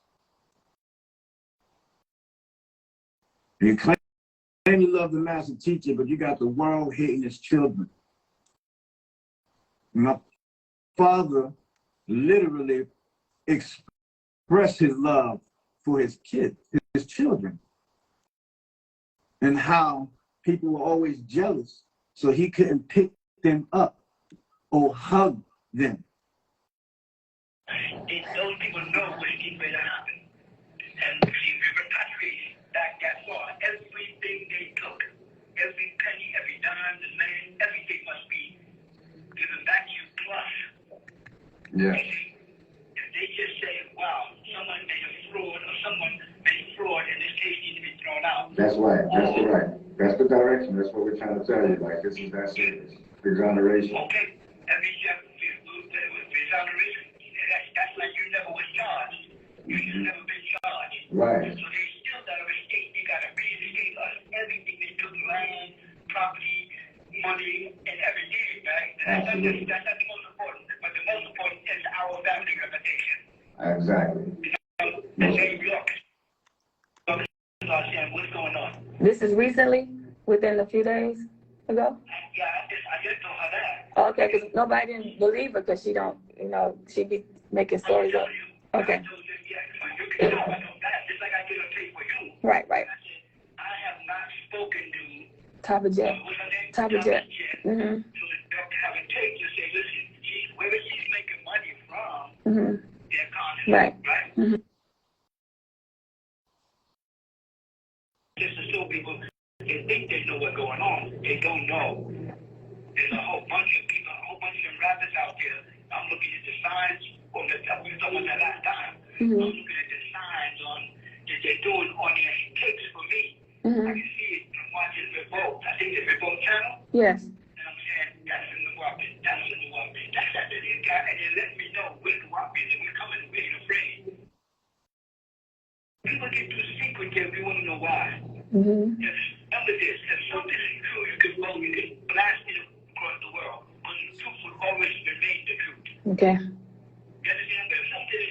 You claim you love the master teacher, but you got the world hating his children. My father literally expressed his love for his kids, his children, and how people were always jealous, so he couldn't pick them up or hug them.
Those people know what's getting ready to happen. And see, we repatriate back that far. Everything they took, every penny, every dime, the land, everything must be given back to you plus.
Yeah.
You see, if they just say, wow, someone made a fraud or someone made fraud and this case needs to be thrown out.
That's right. That's the right. That's the direction. That's what we're trying to tell you. Like, this is that serious. Exoneration.
Okay. Every step with exoneration, that's like you never was charged. You've never been charged.
Right.
So they still got to restate. They got to reinstate us everything they took: land, property, money, and everything, right? That's not the most important. But the most important is our family reputation.
Exactly.
And say, look, what's going on?
This is recently, within a few days ago?
Yeah, I just told her that.
Oh, okay, because nobody didn't believe her because she don't, she be making stories up. Okay.
I told you, yeah, you can know, I know that. Just like I did a tape for you.
Right.
I said, I have not spoken to
Top of jet.
what's her name?
Top of jet.
So
Mm-hmm.
have a tape to say, listen, wherever she's making money from,
Mm-hmm.
they're conscious,
Right.
right?
Mm-hmm.
Just to show people, they think they know what's going on. They don't know. There's a whole bunch of people, a whole bunch of them rappers out there. I'm looking at the signs, or we were talking about that last time.
Mm-hmm.
I'm looking at the signs that they're doing on their tapes for me.
Mm-hmm.
I can see it from watching Revolt. I think the Revolt channel.
Yes.
And I'm saying, that's in the Whopping, that's in the Whopping. That's after these guys, and they let me know we're the Whopping, and we're coming, and we ain't afraid. People get too secretive, we want to know why.
Mm-hmm.
Remember this, if something is true, you can vote, you can blast it across the world. Because the truth will always remain the truth.
Okay.
You understand? But if something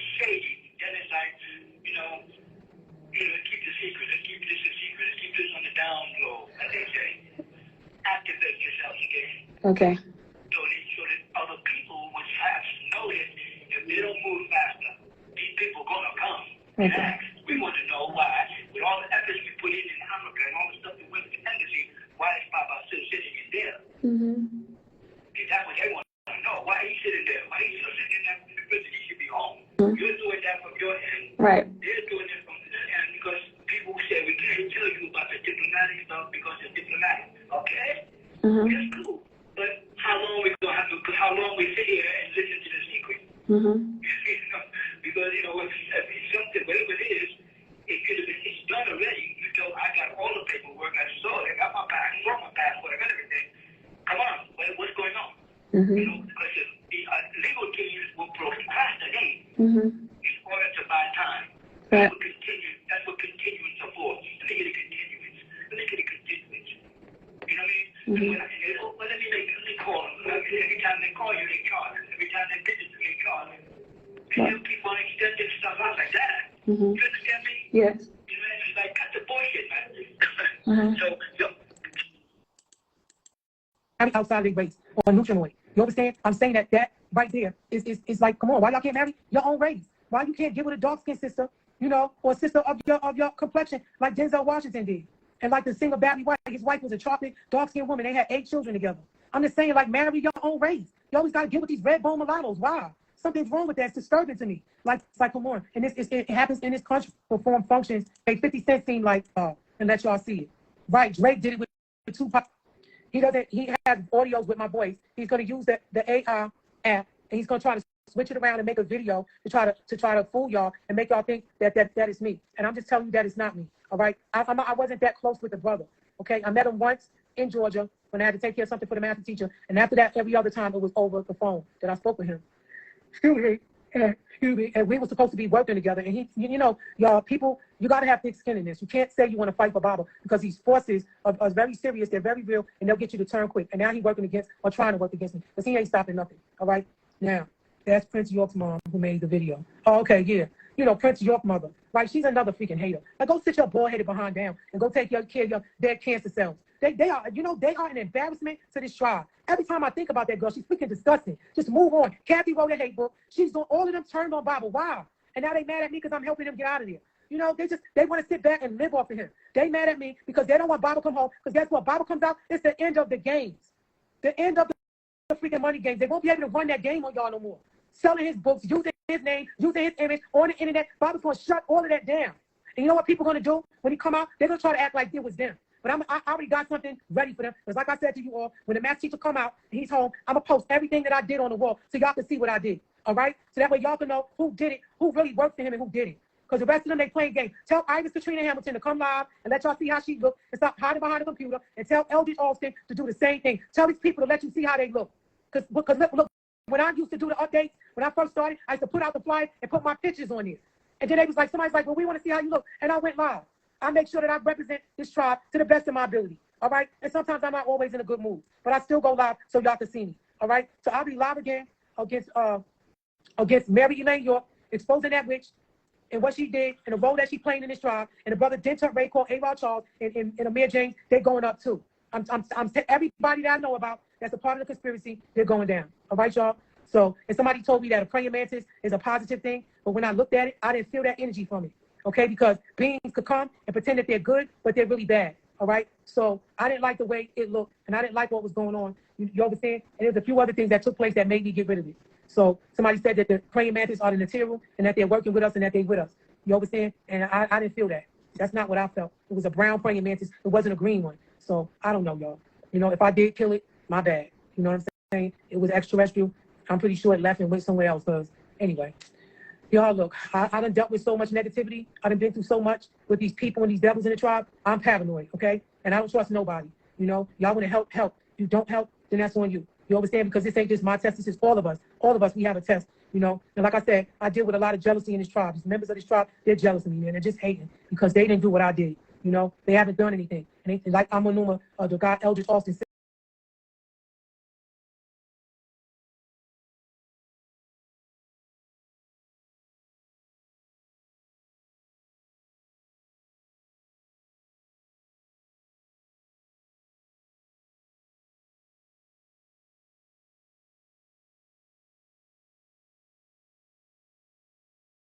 Okay.
So that other people would have noticed if they don't move faster, these people are gonna come and ask. We want to know why, with all the efforts we put in Africa and all the stuff that went to embassy, why is Papa still sitting in there? If that's what they want to know, why he's sitting there, why he's still sitting in that prison, he should be home. You're doing that from your end.
Right.
They're doing it from their end because people say we can't tell you about the diplomatic stuff because it's diplomatic. Okay? That's cool. But how long we gonna have to? How long we sit here and listen to the secret? Because if it's something, whatever it is, it could have been. It's done already. You know, I got all the paperwork. I saw it. I got my passport. I got everything. Come on, what's going on? Because the legal teams will procrastinate in order to buy time. That's what continuance are for. Let me get a continuance. Let me get a continuance. You know what I mean? Let me call them. Every time they call you, they charge. Every time they visit you, they charge. And you keep on extending stuff out like that. You understand me?
Yes.
You know, it's like, cut the bullshit, man. So,
outside their race or neutral way. You understand? I'm saying that right there is like, come on, why y'all can't marry your own race? Why you can't get with a dark-skinned sister, or sister of your complexion like Denzel Washington did? And like the singer Barry White, his wife was a chocolate, dark-skinned woman. They had 8 children together. I'm just saying, like, marry your own race. You always got to get with these red bone mulattoes. Why? Something's wrong with that. It's disturbing to me. Like, it's like, come on. And it happens in this country for foreign functions. Hey, 50 Cent seemed like, and let y'all see it. Right, Drake did it with Tupac. He has audios with my voice. He's going to use the AI app, and he's going to try to switch it around and make a video to try to fool y'all and make y'all think that is me. And I'm just telling you that it's not me. All right, I wasn't that close with the brother. Okay, I met him once in Georgia when I had to take care of something for the math teacher, and after that, every other time it was over the phone that I spoke with him. Excuse me. And we were supposed to be working together. And y'all, people, you got to have thick skin in this. You can't say you want to fight for Baba because these forces are very serious. They're very real, and they'll get you to turn quick. And now he's working against or trying to work against me because he ain't stopping nothing. All right. Now, that's Prince York's mom who made the video. Oh, okay, yeah. Prince York mother, right? She's another freaking hater. Like, go sit your bald-headed behind down and go take care of your dead cancer cells. They are an embarrassment to this tribe. Every time I think about that girl, she's freaking disgusting. Just move on. Kathy wrote a hate book. She's doing all of them turned on Bible. Wow. And now they mad at me because I'm helping them get out of there. They want to sit back and live off of him. They mad at me because they don't want Bible to come home. Because guess what? Bible comes out, it's the end of the games. The end of the freaking money games. They won't be able to run that game on y'all no more. Selling his books, using his name, using his image on the internet. Bible's going to shut all of that down. And you know what people are going to do when he come out? They're going to try to act like it was them. But I already got something ready for them. Because like I said to you all, when the math teacher come out and he's home, I'm going to post everything that I did on the wall so y'all can see what I did. All right? So that way y'all can know who did it, who really worked for him and who did it. Because the rest of them, they playing games. Tell Iris Katrina Hamilton to come live and let y'all see how she look and stop hiding behind the computer. And tell Eldridge Austin to do the same thing. Tell these people to let you see how they look. Because look, when I used to do the updates, when I first started, I used to put out the flyer and put my pictures on there. And then somebody's like, well, we want to see how you look. And I went live. I make sure that I represent this tribe to the best of my ability. All right? And sometimes I'm not always in a good mood. But I still go live so y'all can see me. All right? So I'll be live again against Mary Elaine York, exposing that witch and what she did and the role that she played in this tribe. And the brother Denton Ray called A-Rod Charles and Amir James, they're going up too. Everybody that I know about that's a part of the conspiracy, they're going down. All right, y'all? So, and somebody told me that a praying mantis is a positive thing, but when I looked at it, I didn't feel that energy from it. Okay, because beings could come and pretend that they're good, but they're really bad. All right, so I didn't like the way it looked, and I didn't like what was going on. You understand? And there's a few other things that took place that made me get rid of it. So somebody said that the praying mantis are the Natiru and that they're working with us and that they're with us. You understand? And I didn't feel that. That's not what I felt. It was a brown praying mantis. It wasn't a green one. So I don't know, y'all. If I did kill it, my bad. You know what I'm saying? It was extraterrestrial. I'm pretty sure it left and went somewhere else. Because anyway, y'all, look, I done dealt with so much negativity. I done been through so much with these people and these devils in the tribe. I'm paranoid, okay? And I don't trust nobody. Y'all want to help. You don't help, then that's on you. You understand? Because this ain't just my test. This is all of us. All of us, we have a test, And like I said, I deal with a lot of jealousy in this tribe. These members of this tribe, they're jealous of me, man. They're just hating because they didn't do what I did. They haven't done anything. And like Amanuma, the guy Eldridge Austin said,